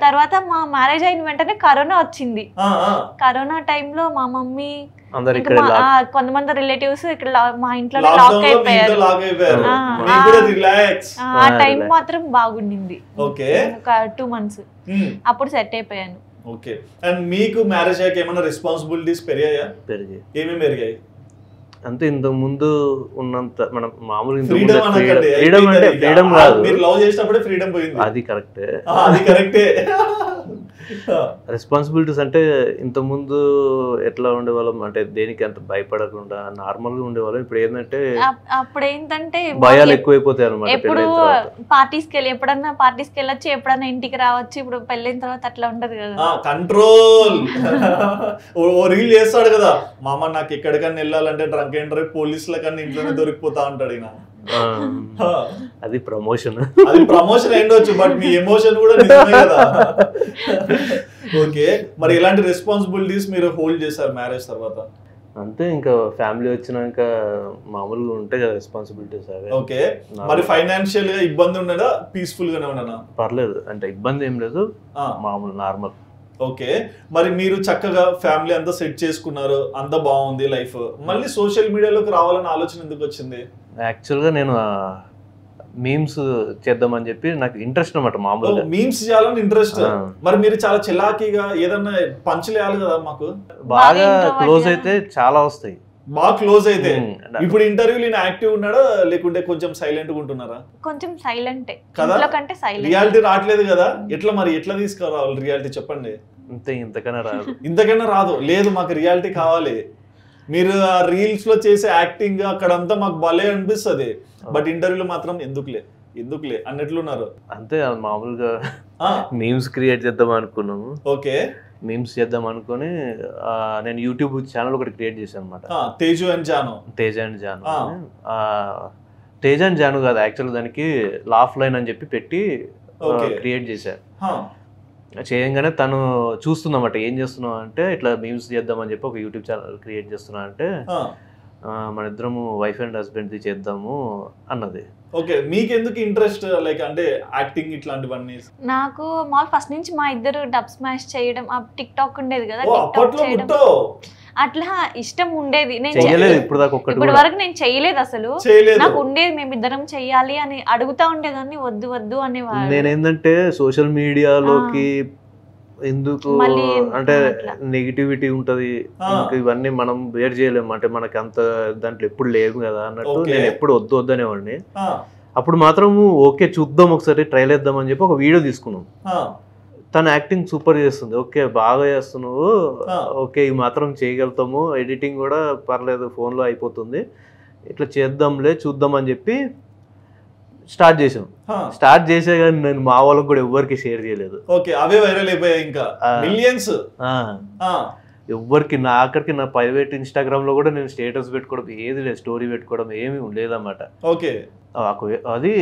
తర్వాత మా మ్యారేజ్ అయిన వెంటనే కరోనా వచ్చింది. కరోనా టైంలో మా మమ్మీ కొంతమంది రిలేటివ్స్ ఇక్కడ మా ఇంట్లో లాక్ అయిపోయారు. ఆ టైం మాత్రం బాగుండింది, ఒక 2 months. అప్పుడు సెట్ అయిపోయాను. ఓకే, అండ్ మీకు మ్యారేజ్ అయ్యాక ఏమైనా రెస్పాన్సిబిలిటీస్ పెరిగాయా? ఏమేమి పెరిగాయి? అంతే, ఇంతకు ముందు ఉన్నంత మనం మామూలుగా ఫ్రీడమ్ కాదు, మీరు లవ్ చేసినప్పుడే ఫ్రీడమ్ పోయింది. అది కరెక్టే, అది కరెక్టే. రెస్పాన్సిబిలిటీస్ అంటే ఇంత ముందు ఎట్లా ఉండేవాళ్ళం అంటే దేనికి అంత భయపడకుండా నార్మల్ గా ఉండేవాళ్ళం. ఇప్పుడు ఏంటంటే అప్పుడు ఏంటంటే భయాలు ఎక్కువైపోతాయి అన్నమాట. ఎప్పుడు ఎప్పుడన్నా పార్టీస్కి వెళ్ళొచ్చు, ఎప్పుడన్నా ఇంటికి రావచ్చు. ఇప్పుడు పెళ్ళైన తర్వాత అట్లా ఉండదు కదా, కంట్రోల్. ఓ రీల్ చేస్తాడు కదా, మామ నాకు ఎక్కడికన్నా వెళ్ళాలంటే డ్రంక్ అండ్ డ్రైవ్ పోలీసుల కన్నా ఇంట్లోనే దొరికిపోతా ఉంటాడు ఈయన. అది ప్రమోషన్, అది ప్రమోషన్ అయ్యొచ్చు, బట్ మీ ఎమోషన్ కూడా నిజమే కదా. ఓకే, మరి ఎలాంటి రెస్పాన్సిబిలిటీస్ మీరు హోల్డ్ చేశారు మ్యారేజ్ తర్వాత? అంతే, ఇంకా ఫ్యామిలీ వచ్చినాక మామూలుగా ఉంటాయి కదా రెస్పాన్సిబిలిటీస్ అవే. ఓకే, మరి ఫైనాన్షియల్ గా ఇబ్బంది ఉండదా, పీస్ఫుల్ గానే ఉండనా? పర్లేదు, అంటే ఇబ్బంది ఏం లేదు, మామూలు నార్మల్. ఓకే, మరి మీరు చక్కగా ఫ్యామిలీ అంతా సెట్ చేసుకున్నారు, అంతా బాగుంది లైఫ్, మళ్ళీ సోషల్ మీడియాలోకి రావాలని ఆలోచన ఎందుకు వచ్చింది? యాక్చువల్గా నేను మీమ్స్ చేద్దామని చెప్పి నాకు ఇంట్రెస్ట్ అన్నమాట. మామూలుగా మీమ్స్ చేయాలని ఇంట్రెస్ట్. మరి మీరు చాలా చిలాకీగా ఏదన్నా పంచులేయాలి కదా మాకు. బాగా క్లోజ్ అయితే చాలా వస్తాయి, బాగా క్లోజ్ అయితే. ఇప్పుడు ఇంటర్వ్యూలో యాక్టివ్ ఉన్నాడా లేకుంటే కొంచెం సైలెంట్ గా ఉంటున్నారా? కొంచెం సైలెంట్ కదా, రియాలిటీ రావట్లేదు కదా. ఎట్లా మరి ఎట్లా తీసుకురావాలి రియాలిటీ చెప్పండి? ఇంతకన్నా రాదు. లేదు, మాకు రియాలిటీ కావాలి. మీరు ఆ రీల్స్ లో చేసే యాక్టింగ్ అక్కడంతా మాకు భలే అనిపిస్తుంది, బట్ ఇంటర్వ్యూలో మాత్రం ఎందుకులే అన్నట్లున్నారు. అంతే, మామూలుగా మీమ్స్ క్రియేట్ చేద్దాం అనుకున్నాము. ఓకే, మీమ్స్ చేద్దాం అనుకుని నేను యూట్యూబ్ ఛానల్ ఒకటి క్రియేట్ చేశాను అనమాట. తేజు అండ్ జాను. తేజ్ అండ్ జాను కాదు, యాక్చువల్ దానికి లాఫ్ లైన్ అని చెప్పి పెట్టి క్రియేట్ చేశాను. చేయంగానే తను చూస్తుందన్నమాట, ఏం చేస్తున్నావు అంటే ఇట్లా మీమ్స్ చేద్దామని చెప్పి ఒక యూట్యూబ్ ఛానల్ క్రియేట్ చేస్తున్నా అంటే మన ఇద్దరము వైఫ్ అండ్ హస్బెండ్ చేద్దాము అన్నది. ఓకే, మీకు ఎందుకు ఇంట్రెస్ట్ లైక్ అంటే యాక్టింగ్ ఇట్లాంటివన్నీ? నాకు ఫస్ట్ నుంచి మా ఇద్దరు డబ్ స్మాష్ చేయడం, టిక్ టాక్ ఉండేది కదా, అట్లా ఇష్టం ఉండేది. ఇప్పుడు వరకు నేను చేయలేదు అసలు, నాకు ఉండేది మేమిద్దరం చెయ్యాలి అని అడుగుతా ఉండేదాన్ని, వద్దు వద్దు అనేవాళ్ళు. నేనేంటంటే సోషల్ మీడియాలోకి ఎందుకు అంటే నెగిటివిటీ ఉంటది, ఇవన్నీ మనం వేర్ చేయలేము, అంటే మనకి అంత దాంట్లో ఎప్పుడు లేవు కదా అన్నట్టు నేను ఎప్పుడు వద్దు అనేవాడిని. అప్పుడు మాత్రం ఓకే చూద్దాం ఒకసారి ట్రైల్ వేద్దాం అని చెప్పి ఒక వీడియో తీసుకున్నాం. తను యాక్టింగ్ సూపర్ చేస్తుంది, ఓకే బాగా చేస్తున్నావు, ఓకే ఈ మాత్రం చేయగలుగుతాము, ఎడిటింగ్ కూడా పర్లేదు ఫోన్లో అయిపోతుంది, ఇట్లా చేద్దాంలే చూద్దాం అని చెప్పి స్టార్ట్ చేసాం. స్టార్ట్ చేసే కానీ నేను మా వాళ్ళకి కూడా ఎవరికి షేర్ చేయలేదు. ఓకే, అవే వైరల్ అయిపోయాయి ఇంకా మిలియన్స్. ఎవరికి ఆఖరికి నా ప్రైవేట్ ఇన్స్టాగ్రామ్ లో కూడా నేను స్టేటస్ పెట్టుకోవడం ఏది లేదు, స్టోరీ పెట్టుకోవడం ఏమి లేదన్నమాట. ఓకే, అది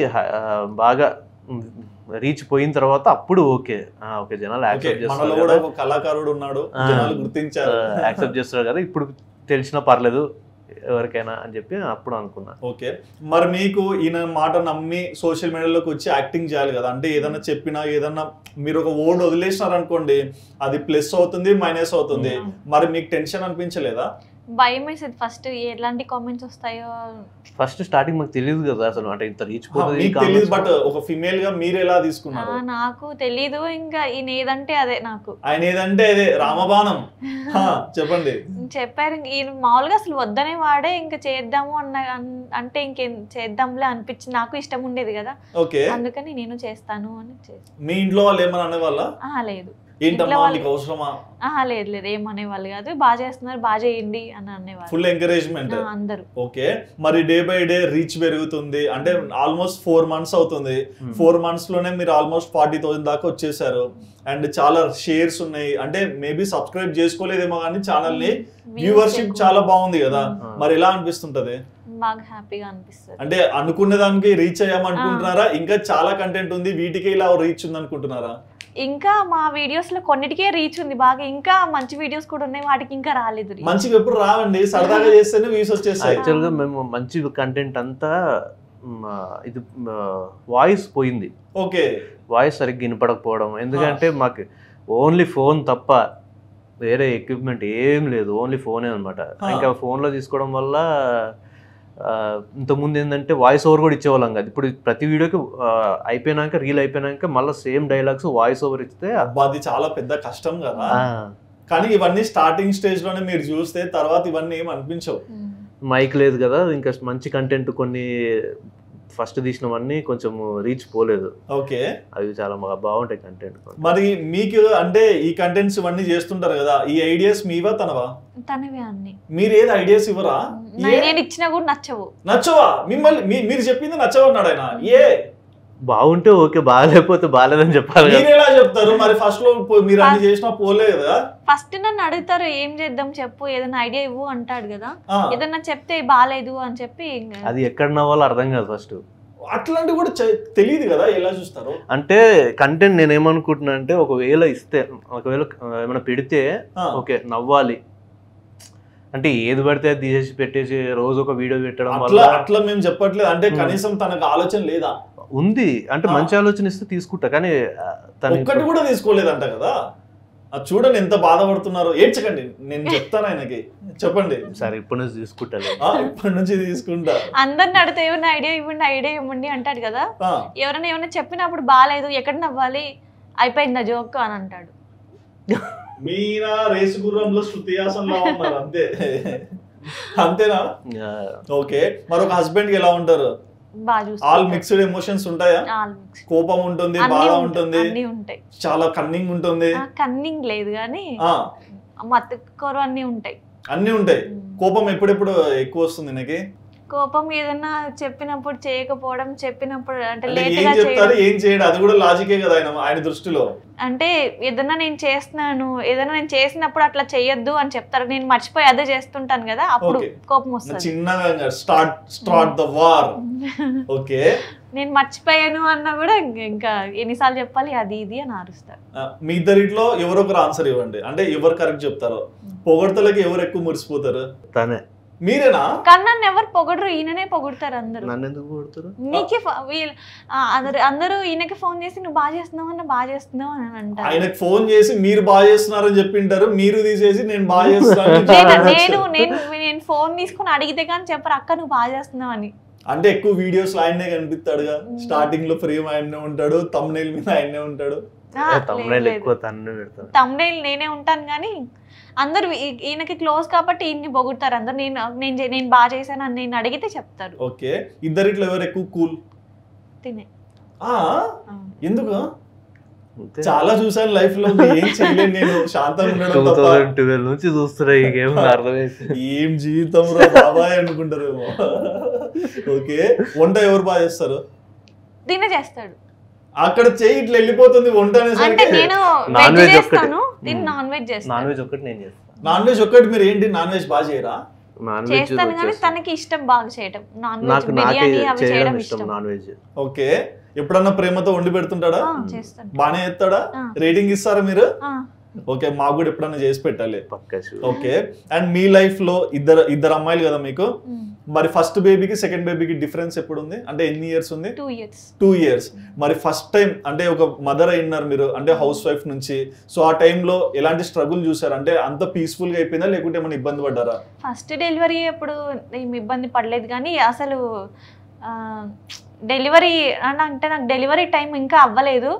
బాగా రీచ్ పోయిన తర్వాత అప్పుడు ఓకే జనాలు యాక్సెప్ట్ చేస్తారు, కళాకారుడు ఉన్నాడు గుర్తించారు, యాక్సెప్ట్ చేస్తారు కదా, ఇప్పుడు తెలిసినా పర్లేదు ఎవరికైనా అని చెప్పి అప్పుడు అనుకున్నా. ఓకే, మరి మీకు ఈయన మాట నమ్మి సోషల్ మీడియాలోకి వచ్చి యాక్టింగ్ చేయాలి కదా, అంటే ఏదన్నా చెప్పినా ఏదన్నా మీరు ఒక వర్డ్ వదిలేసినారు అనుకోండి, అది ప్లస్ అవుతుంది మైనస్ అవుతుంది, మరి మీకు టెన్షన్ అనిపించలేదా? భయం వేసేది ఫస్ట్, ఎలాంటి కామెంట్స్ వస్తాయో. ఫస్ట్ స్టార్టింగ్ మాకు తెలియదు కదా అసలు, అంటే ఇంత రీచ్ పోతుంది. బట్ ఒక ఫీమేల్ గా మీరు ఎలా తీసుకున్నారు? నాకు తెలీదు, ఇంకా ఈయన ఏదంటే అదే, నాకు ఆయన ఏదంటే అదే రామబాణం. చెప్పండి. చెప్పారు ఈయన మామూలుగా అసలు వద్దనే వాడే, ఇంకా చేద్దాము అంటే ఇంకేం చేద్దాంలే అనిపించింది, నాకు ఇష్టం ఉండేది కదా, అందుకని నేను చేస్తాను అని. మీ ఇంట్లో వాళ్ళు ఏమన్నా అనేవాళ్ళ? లేదు. లేదు లేదు ఏమనేవాళ్ళు కాదు, బాగా చేస్తున్నారు బాగా చేయండి అని అనేవాళ్ళు. ఫుల్ ఎంకరేజ్మెంట్ అందరూ. ఓకే, మరి డే బై డే రీచ్ పెరుగుతుంది అంటే ఆల్మోస్ట్ 4 months అవుతుంది. 4 months లోనే మీరు ఆల్మోస్ట్ 40,000 దాకా వచ్చేసారు. అండ్ చాలా షేర్స్ ఉన్నాయి, అంటే మేబీ సబ్స్క్రైబ్ చేసుకోలేదేమో కానీ ఛానల్ ని వ్యూవర్షిప్ చాలా బాగుంది కదా, మరి ఎలా అనిపిస్తుంటది? బాగా హ్యాపీగా అనిపిస్తుంది. అంటే అనుకునే దానికి రీచ్ అయ్యామనుకుంటున్నారా? ఇంకా చాలా కంటెంట్ ఉంది వీటికి ఇలా రీచ్ ఉంది అనుకుంటున్నారా? ఇంకా మా వీడియోస్ లో కొన్నిటికే రీచ్ ఉంది బాగా, ఇంకా మంచి వీడియోస్ కూడా ఉన్నాయి, వాటికి ఇంకా రాలేదు. మంచిగా ఎప్పుడు రావండి, సరదాగా చేస్తేనే వ్యూస్ వచ్చేస్తాయి. యాక్చువల్ గా మేము మంచి కంటెంట్ అంతా ఇది వాయిస్ పోయింది. ఓకే, వాయిస్ సరిగ్గా వినపడకపోవడం, ఎందుకంటే మాకు ఓన్లీ ఫోన్ తప్ప వేరే ఎక్విప్మెంట్ ఏం లేదు, ఓన్లీ ఫోనే అనమాట. ఇంకా ఫోన్లో తీసుకోవడం వల్ల ఇంతకుముందు ఏంటంటే వాయిస్ ఓవర్ కూడా ఇచ్చేవాళ్ళం కదా, ఇప్పుడు ప్రతి వీడియోకి అయిపోయినాక రీల్ అయిపోయినాక మళ్ళీ సేమ్ డైలాగ్స్ వాయిస్ ఓవర్ ఇస్తే అది చాలా పెద్ద కష్టం కదా. కానీ ఇవన్నీ స్టార్టింగ్ స్టేజ్ లోనే మీరు చూస్తే తర్వాత ఇవన్నీ ఏం అనిపించవు. మైక్ లేదు కదా, ఇంకా మంచి కంటెంట్ కొన్ని ఫస్ట్ తీసినవన్నీ కొంచెం రీచ్ పోలేదు. ఓకే, అవి చాలా బాగుంటాయి కంటెంట్. మరి మీకు అంటే ఈ కంటెంట్స్ ఇవన్నీ చేస్తుంటారు కదా, ఈ ఐడియాస్ మీవా తనవా? తనవే అన్ని. మీరు ఏది ఐడియాస్ ఇవ్వరా? నేను ఇచ్చినా కూడా నచ్చవా? మిమ్మల్ని మీరు చెప్పింది నచ్చవన్నాడు ఆయన. ఏ బాగుంటే ఓకే, బాగాలేకపోతే బాగాలేదని చెప్పాలి. మీరు ఎలా చెప్తారు మరి? ఫస్ట్ లో మీరు అన్ని చేసినా పోలే కదా. ఫస్ట్ నన్ను అడుగుతారు ఏం చేద్దాం చెప్పు, ఏదైనా ఐడియా ఇవ్వు అంటాడు కదా, ఏదన్నా చెప్తే బాగాలేదు అని చెప్పి అది ఎక్కడ నవ్వాలో అర్థం కాదు ఫస్ట్. అట్లాంటివి కూడా తెలియదు కదా, ఎలా చూస్తారు? అంటే కంటెంట్ నేను ఏమనుకుంటున్నా అంటే ఒకవేళ ఏమైనా పెడితే ఓకే నవ్వాలి, అంటే ఏది పడితే తీసేసి పెట్టేసి రోజు ఒక వీడియో పెట్టడం వల్ల అట్లా మేము చెప్పట్లేదు. అంటే కనీసం తనకు ఆలోచన లేదా? ఉంది, అంటే మంచి ఆలోచన ఇస్తే తీసుకుంటా, కానీ ఒక్కటి కూడా తీసుకోలేదంట కదా. అది చూడండి ఎంత బాధపడుతున్నారో. ఏడ్చకండి, నేను చెప్తాను ఆయనకి, చెప్పండి. సరే ఇప్పటి నుంచి తీసుకుంటా, ఇప్పటి నుంచి తీసుకుంటా. అందరిని అడిగితే ఏమన్నా ఐడియా ఇవ్వండి అంటాడు కదా, ఎవరైనా ఏమైనా చెప్పినప్పుడు బాగాలేదు ఎక్కడ నవ్వాలి అయిపోయిందా జోక్ అని అంటాడు. మీనా రేసు గుర్రంలో శృతిహాసంలో ఉన్నారు అంతే. అంతేనా? ఓకే, మరొక హస్బెండ్ కి ఎలా ఉంటారు? ఆల్ మిక్స్డ్ ఎమోషన్స్ ఉంటాయా? కోపం ఉంటుంది, బాధ ఉంటుంది, చాలా కన్నింగ్ ఉంటుంది. కన్నింగ్ లేదు కానీ మత్తుకోరు అన్ని ఉంటాయి. అన్ని ఉంటాయి. కోపం ఎప్పుడెప్పుడు ఎక్కువ వస్తుంది నాకు? కోపం ఏదైనా చెప్పినప్పుడు చేయకపోవడం, చెప్పినప్పుడు అంటే లేట్గా చేయడం, ఏం చేయడం, అది కూడా లాజికే కదా ఆయన దృష్టిలో. అంటే ఏదైనా నేను చేసినప్పుడు అట్లా చేయొద్దు అని చెప్తారు, నేను మర్చిపోయి అదే చేస్తుంటాను కదా, అప్పుడు కోపం వస్తుంది. చిన్నగా స్టార్ట్ ద వార్. ఓకే, నేను మర్చిపోయాను అన్నా కూడా ఇంకా ఎన్నిసార్లు చెప్పాలి అది ఇది అని అరుస్తారు. మీ ఇద్దరిట్లో ఎవరొకరు ఆన్సర్ ఇవ్వండి, అంటే ఎవరు కరెక్ట్ చెప్తారో. పొగడతలకి ఎవరు ఎక్కువ మురిసిపోతారు? తనే. మీరేనా? కానీ నన్ను ఎవరు పొగడరు, ఈయననే పొగుడతారు అందరూ. నీకే అందరూ ఈయనకి ఫోన్ చేసి నువ్వు బాగా చేస్తున్నావు అని అంటారు. ఆయనకు ఫోన్ చేసి మీరు బాగా చేస్తున్నారని చెప్పింటారు, మీరు తీసేసి నేను బాగా చేస్తున్నాను. నేను ఫోన్ తీసుకుని అడిగితే కానీ చెప్పరు అక్క నువ్వు బాగా చేస్తున్నావు అని. అంటే ఎక్కువ వీడియోస్ ఆయనే కనిపిస్తాడుగా, స్టార్టింగ్ లో ఫ్రేమ్ ఆయనే ఉంటాడు, తమ్నైల్ మీద ఆయనే ఉంటాడు. తమ్నైల్ నేనే ఉంటాను కానీ అందరు ఈయనకి క్లోజ్ కాబట్టి ఈయన్ని పొగుడతారు అందరు. నేను బాగా చేశాను అని నేను అడిగితే చెప్తారు. ఓకే, ఇద్దరిట్లో ఎవరు ఎక్కువ కూల్? తినే. ఎందుకు? చాలా చూసాను లైఫ్ లో, ఏం చేయలేను నేను, శాంతంగా ఉండడం. 2012 నుంచి చూస్తున్నా ఈ గేమ్, ఏం జీవితం రా బాబాయ్ అనుకుంటారేమో. ఓకే, వంట ఎవరు బాగా చేస్తారు? తినే చేస్తాడు. అక్కడ చేయి ఇట్లా వెళ్ళిపోతుంది వంట అంటే నేను వెజ్ చేస్తాను, నాన్ వెజ్ చేస్తాను. నాన్ వెజ్ ఒకటి నేను చేస్తాను. నాన్ వెజ్ ఒకటి. మీరు ఏంటి నాన్ వెజ్ బాగా చేయరా? చేస్తాను కానీ తనకి ఇష్టం బాగా చేయడం, నాన్ వెజ్ బిర్యానీ అవి చేయడం ఇష్టం. Non veg. ఓకే, ఎప్పుడన్నా ప్రేమతో వండి పెడుతుంటాడా? చేస్తాను. బానే చేస్తాడా? రేటింగ్ ఇస్తారా మీరు? ఓకే, మాకు కూడా ఎప్పుడైనా చేసి పెట్టాలి. పక్కా. ఓకే, అండ్ మీ లైఫ్ లో ఇద్దరు అమ్మాయిలు కదా మీకు, మరి ఫస్ట్ బేబీకి సెకండ్ బేబీకి డిఫరెన్స్ ఎప్పుడు ఉంది, అంటే ఎన్ని ఇయర్స్ ఉంది? 2 years. మరి ఫస్ట్ టైం అంటే ఒక మదర్ అయినారు మీరు, అంటే హౌస్ వైఫ్ నుంచి, సో ఆ టైంలో ఎలాంటి స్ట్రగుల్ చూసారు? అంటే అంత పీస్ఫుల్ గా అయిపోయిందా లేకుంటే ఏమైనా ఇబ్బంది పడ్డారా? ఫస్ట్ డెలివరీ అప్పుడు ఏమి ఇబ్బంది పడలేదు, కానీ అసలు డెలివరీ అంటే నాకు డెలివరీ టైం ఇంకా అవ్వలేదు,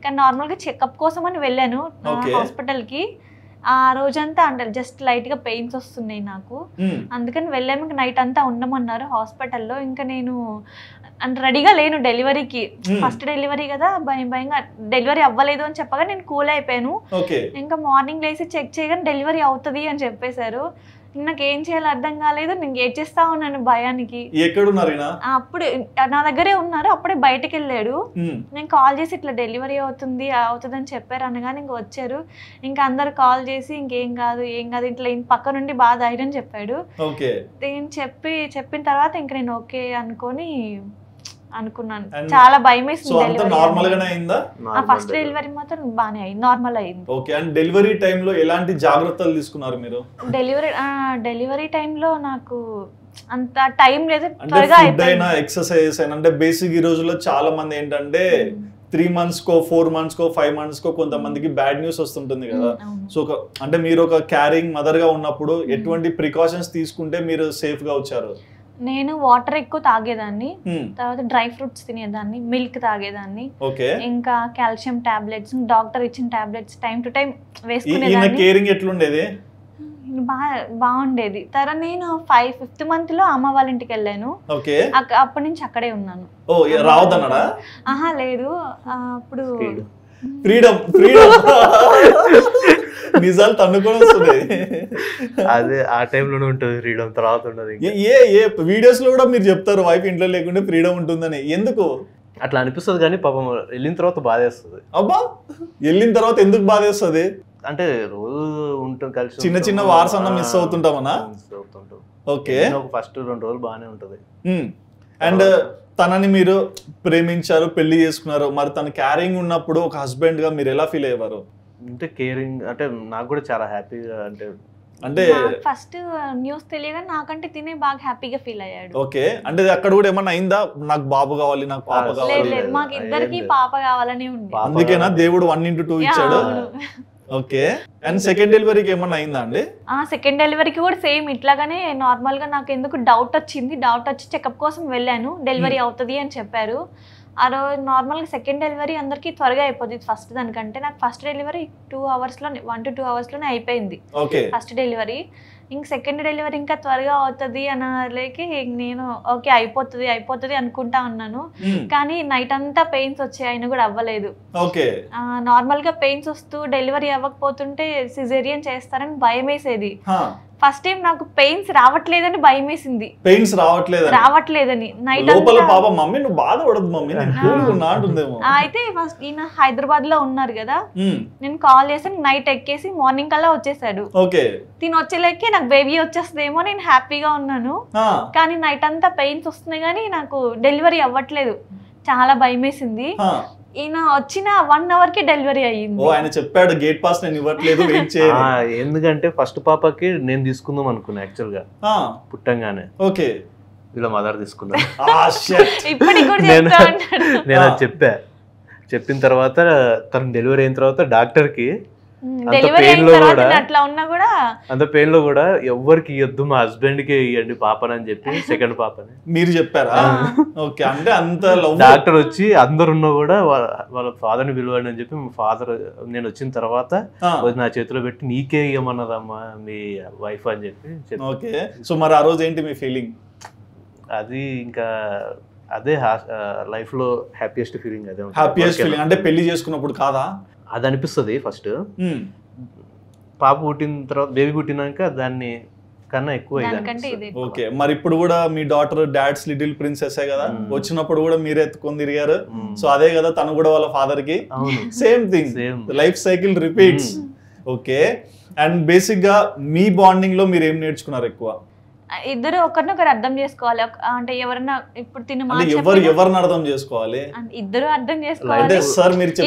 కానీ నార్మల్గా చెకప్ కోసం అని వెళ్ళాను హాస్పిటల్కి. ఆ రోజంతా అంటే జస్ట్ లైట్గా పెయిన్స్ వస్తున్నాయి నాకు, అందుకని వెళ్ళాము. ఇంకా నైట్ అంతా ఉండమన్నారు హాస్పిటల్లో. ఇంకా నేను అంటే రెడీగా లేను డెలివరీకి, ఫస్ట్ డెలివరీ కదా, భయంగా డెలివరీ అవ్వలేదు అని చెప్పగా నేను కూల్ అయిపోయాను. ఇంకా మార్నింగ్ లేసి చెక్ చేయగానే డెలివరీ అవుతుంది అని చెప్పేశారు. నాకు ఏం చేయాలో అర్థం కాలేదు, నేను ఏడ్చేస్తా ఉన్నాను భయానికి. అప్పుడు నా దగ్గరే ఉన్నారు, అప్పుడే బయటకు వెళ్ళాడు. నేను కాల్ చేసి ఇట్లా డెలివరీ అవుతుంది అని చెప్పారు అనగానే ఇంక వచ్చారు. ఇంకా అందరు కాల్ చేసి ఇంకేం కాదు ఇట్లా పక్క నుండి బాగా ధైర్యం చెప్పాడు. నేను చెప్పిన తర్వాత ఇంక నేను ఓకే అనుకున్నాను. చాలా భయం వేసింది. ఫస్ట్ డెలివరీ మాత్రం బాగానే అయింది, నార్మల్ అయింది. ఓకే, అండ్ డెలివరీ టైంలో ఎలాంటి జాగ్రత్తలు తీసుకున్నారు మీరు? డెలివరీ టైంలో నాకు అంత టైం లేదు, త్వరగా అయిపోయింది. ఎక్సర్సైజ్ అంటే బేసిక్ ఈ రోజుల్లో చాలా మంది ఏంటంటే 3 months కో 4 months కో 5 months కో కొంతమందికి బ్యాడ్ న్యూస్ వస్తుంటుంది కదా. సో అంటే మీరు ఒక క్యారింగ్ మదర్ గా ఉన్నప్పుడు ఎటువంటి ప్రికాషన్స్ తీసుకుంటే మీరు సేఫ్ గా వచ్చారు? నేను వాటర్ ఎక్కువ తాగేదాన్ని, తర్వాత డ్రై ఫ్రూట్స్ తినేదాన్ని, మిల్క్ తాగేదాన్ని, ఇంకా కాల్షియం టాబ్లెట్స్, డాక్టర్ ఇచ్చిన టాబ్లెట్స్ టైం టు టైం వేసుకునేదాన్ని. బాగుండేది. తర్వాత నేను 5th month లో అమ్మ వాళ్ళ ఇంటికి వెళ్ళాను, అప్పటి నుంచి అక్కడే ఉన్నాను. ఆహా లేదు, అప్పుడు ఫ్రీడమ్ నిజాలు తన్నుకొని వస్తున్నాయి. అదే ఆ టైంలోనే ఉంటుంది ఫ్రీడమ్, తర్వాత ఉండదు. ఏ వీడియోస్ లో కూడా మీరు చెప్తారు వైఫ్ ఇంట్లో లేకుంటే ఫ్రీడమ్ ఉంటుందని, ఎందుకు అట్లా అనిపిస్తుంది? కానీ పాపం వెళ్ళిన తర్వాత బాధేస్తుంది. అబ్బా, వెళ్ళిన తర్వాత ఎందుకు బాధేస్తుంది? అంటే రోజు ఉంటాం కలిసి, చిన్న వార్స్ అన్న మిస్ అవుతుంటామన్నా. ఓకే, ఫస్ట్ 2 రోజులు బాగానే ఉంటది. అండ్ తనని మీరు ప్రేమించారు, పెళ్లి చేసుకున్నారు, మరి తన క్యారింగ్ ఉన్నప్పుడు ఒక హస్బెండ్ గా మీరు ఎలా ఫీల్ అయ్యేవారు? అంటే కేరింగ్ అంటే నాకు కూడా చాలా హ్యాపీగా, అంటే ఫస్ట్ న్యూస్ తెలియగా నాకంటే తినే బాగా హ్యాపీగా ఫీల్ అయ్యాడు. ఓకే, అంటే అక్కడ కూడా ఏమన్నా అయిందా, నాకు బాబు కావాలి, నాకు పాప కావాలి? లేదు, మాకు ఇద్దరికి పాప కావాలని ఉంది. అందుకేనా దేవుడు 1:2 ఇచ్చాడు? ఓకే, అండ్ సెకండ్ డెలివరీకి ఏమన్నా అయిందా అండి? సెకండ్ డెలివరీకి కూడా సేమ్ ఇట్లాగానే నార్మల్ గా నాకు ఎందుకు డౌట్ వచ్చి చెకప్ కోసం వెళ్ళాను, డెలివరీ అవుతుంది అని చెప్పారు. ఆ రోజు నార్మల్గా సెకండ్ డెలివరీ అందరికీ త్వరగా అయిపోతుంది ఫస్ట్ దానికంటే. నాకు ఫస్ట్ డెలివరీ 1 to 2 hours లోనే అయిపోయింది ఫస్ట్ డెలివరీ. ఇంక సెకండ్ డెలివరీ ఇంకా త్వరగా అవుతుంది అనలేకి నేను ఓకే అయిపోతుంది అనుకుంటా ఉన్నాను. కానీ నైట్ అంతా పెయిన్స్ వచ్చాయి, అయినా కూడా అవ్వలేదు. నార్మల్ గా పెయిన్స్ వస్తూ డెలివరీ అవ్వకపోతుంటే సిజేరియన్ చేస్తారని భయం వేసేది. ఫస్ట్ టైం నాకు పెయిన్స్ రావట్లేదని భయం వేసింది. పెయిన్స్ రావట్లేదని నైట్ అయితే ఫస్ట్ ఈయన హైదరాబాద్ లో ఉన్నారు కదా, నేను కాల్ చేసి నైట్ ఎక్కేసి మార్నింగ్ కల్లా వచ్చేసాడు. తిని వచ్చేలేకే నాకు బేబీ వచ్చేస్తుందేమో నేను హ్యాపీగా ఉన్నాను. కానీ నైట్ అంతా పెయిన్స్ వస్తున్నాయి కానీ నాకు డెలివరీ అవ్వట్లేదు, చాలా భయం వేసింది. ఈయన వచ్చిన 1 hour కి డెలివరీ అయ్యింది. ఆయన చెప్పాడు గేట్ పాస్ నేను ఇవ్వట్లేదు, వెయిట్ చేయండి. ఎందుకంటే ఫస్ట్ పాపకి నేను తీసుకుందాం అనుకున్నా యాక్చువల్ గా పుట్టంగానే. ఓకే, ఇలా మదర్ తీసుకున్నా. ఇప్పటికి కూడా నేను అది చెప్పిన తర్వాత తన డెలివరీ అయిన తర్వాత డాక్టర్ కి అంత పెయిన్ లో కూడా ఎవ్వరికి ఇవ్వద్దు, మా హస్బెండ్ కి ఇవ్వండి పాపనని చెప్పి సెకండ్ పాపని మీరు చెప్పారా? ఓకే, అంటే అంత డాక్టర్ వచ్చి అందరున్నా కూడా వాళ్ళ ఫాదర్ ని పిలవండి అని చెప్పి మా ఫాదర్ నేను వచ్చిన తర్వాత నా చేతిలో పెట్టి నీకే ఇవ్వమన్నదమ్మా మీ వైఫ్ అని చెప్పి. ఓకే, సో మరి ఆ రోజు ఏంటి మీ ఫీలింగ్? అది ఇంకా అదే లైఫ్ లో హ్యాపీయెస్ట్ ఫీలింగ్. అదే హ్యాపీయెస్ట్ ఫీలింగ్ అంటే పెళ్లి చేసుకున్నప్పుడు కాదా? అది అనిపిస్తుంది ఫస్ట్. పాప పుట్టిన తర్వాత బేబీ పుట్టినాక దాన్ని కన్నా ఎక్కువ. ఓకే, మరి ఇప్పుడు కూడా మీ డాటర్ డాడ్స్ లిటిల్ ప్రిన్సెస్ కదా, వచ్చినప్పుడు కూడా మీరే ఎత్తుకొని తిరిగారు. సో అదే కదా తను కూడా వాళ్ళ ఫాదర్ కి same thing, life cycle repeats. Okay, and basic గా మీ బాండింగ్ లో మీరు ఏం నేర్చుకున్నారు ఎక్కువ? ఇద్దరు ఒకరినొకరు అర్థం చేసుకోవాలి. అంటే ఎవరన్నా ఇప్పుడు తిన్న మాట ఎవరిని అర్థం చేసుకోవాలి, ఇద్దరు అర్థం చేసుకోవాలి.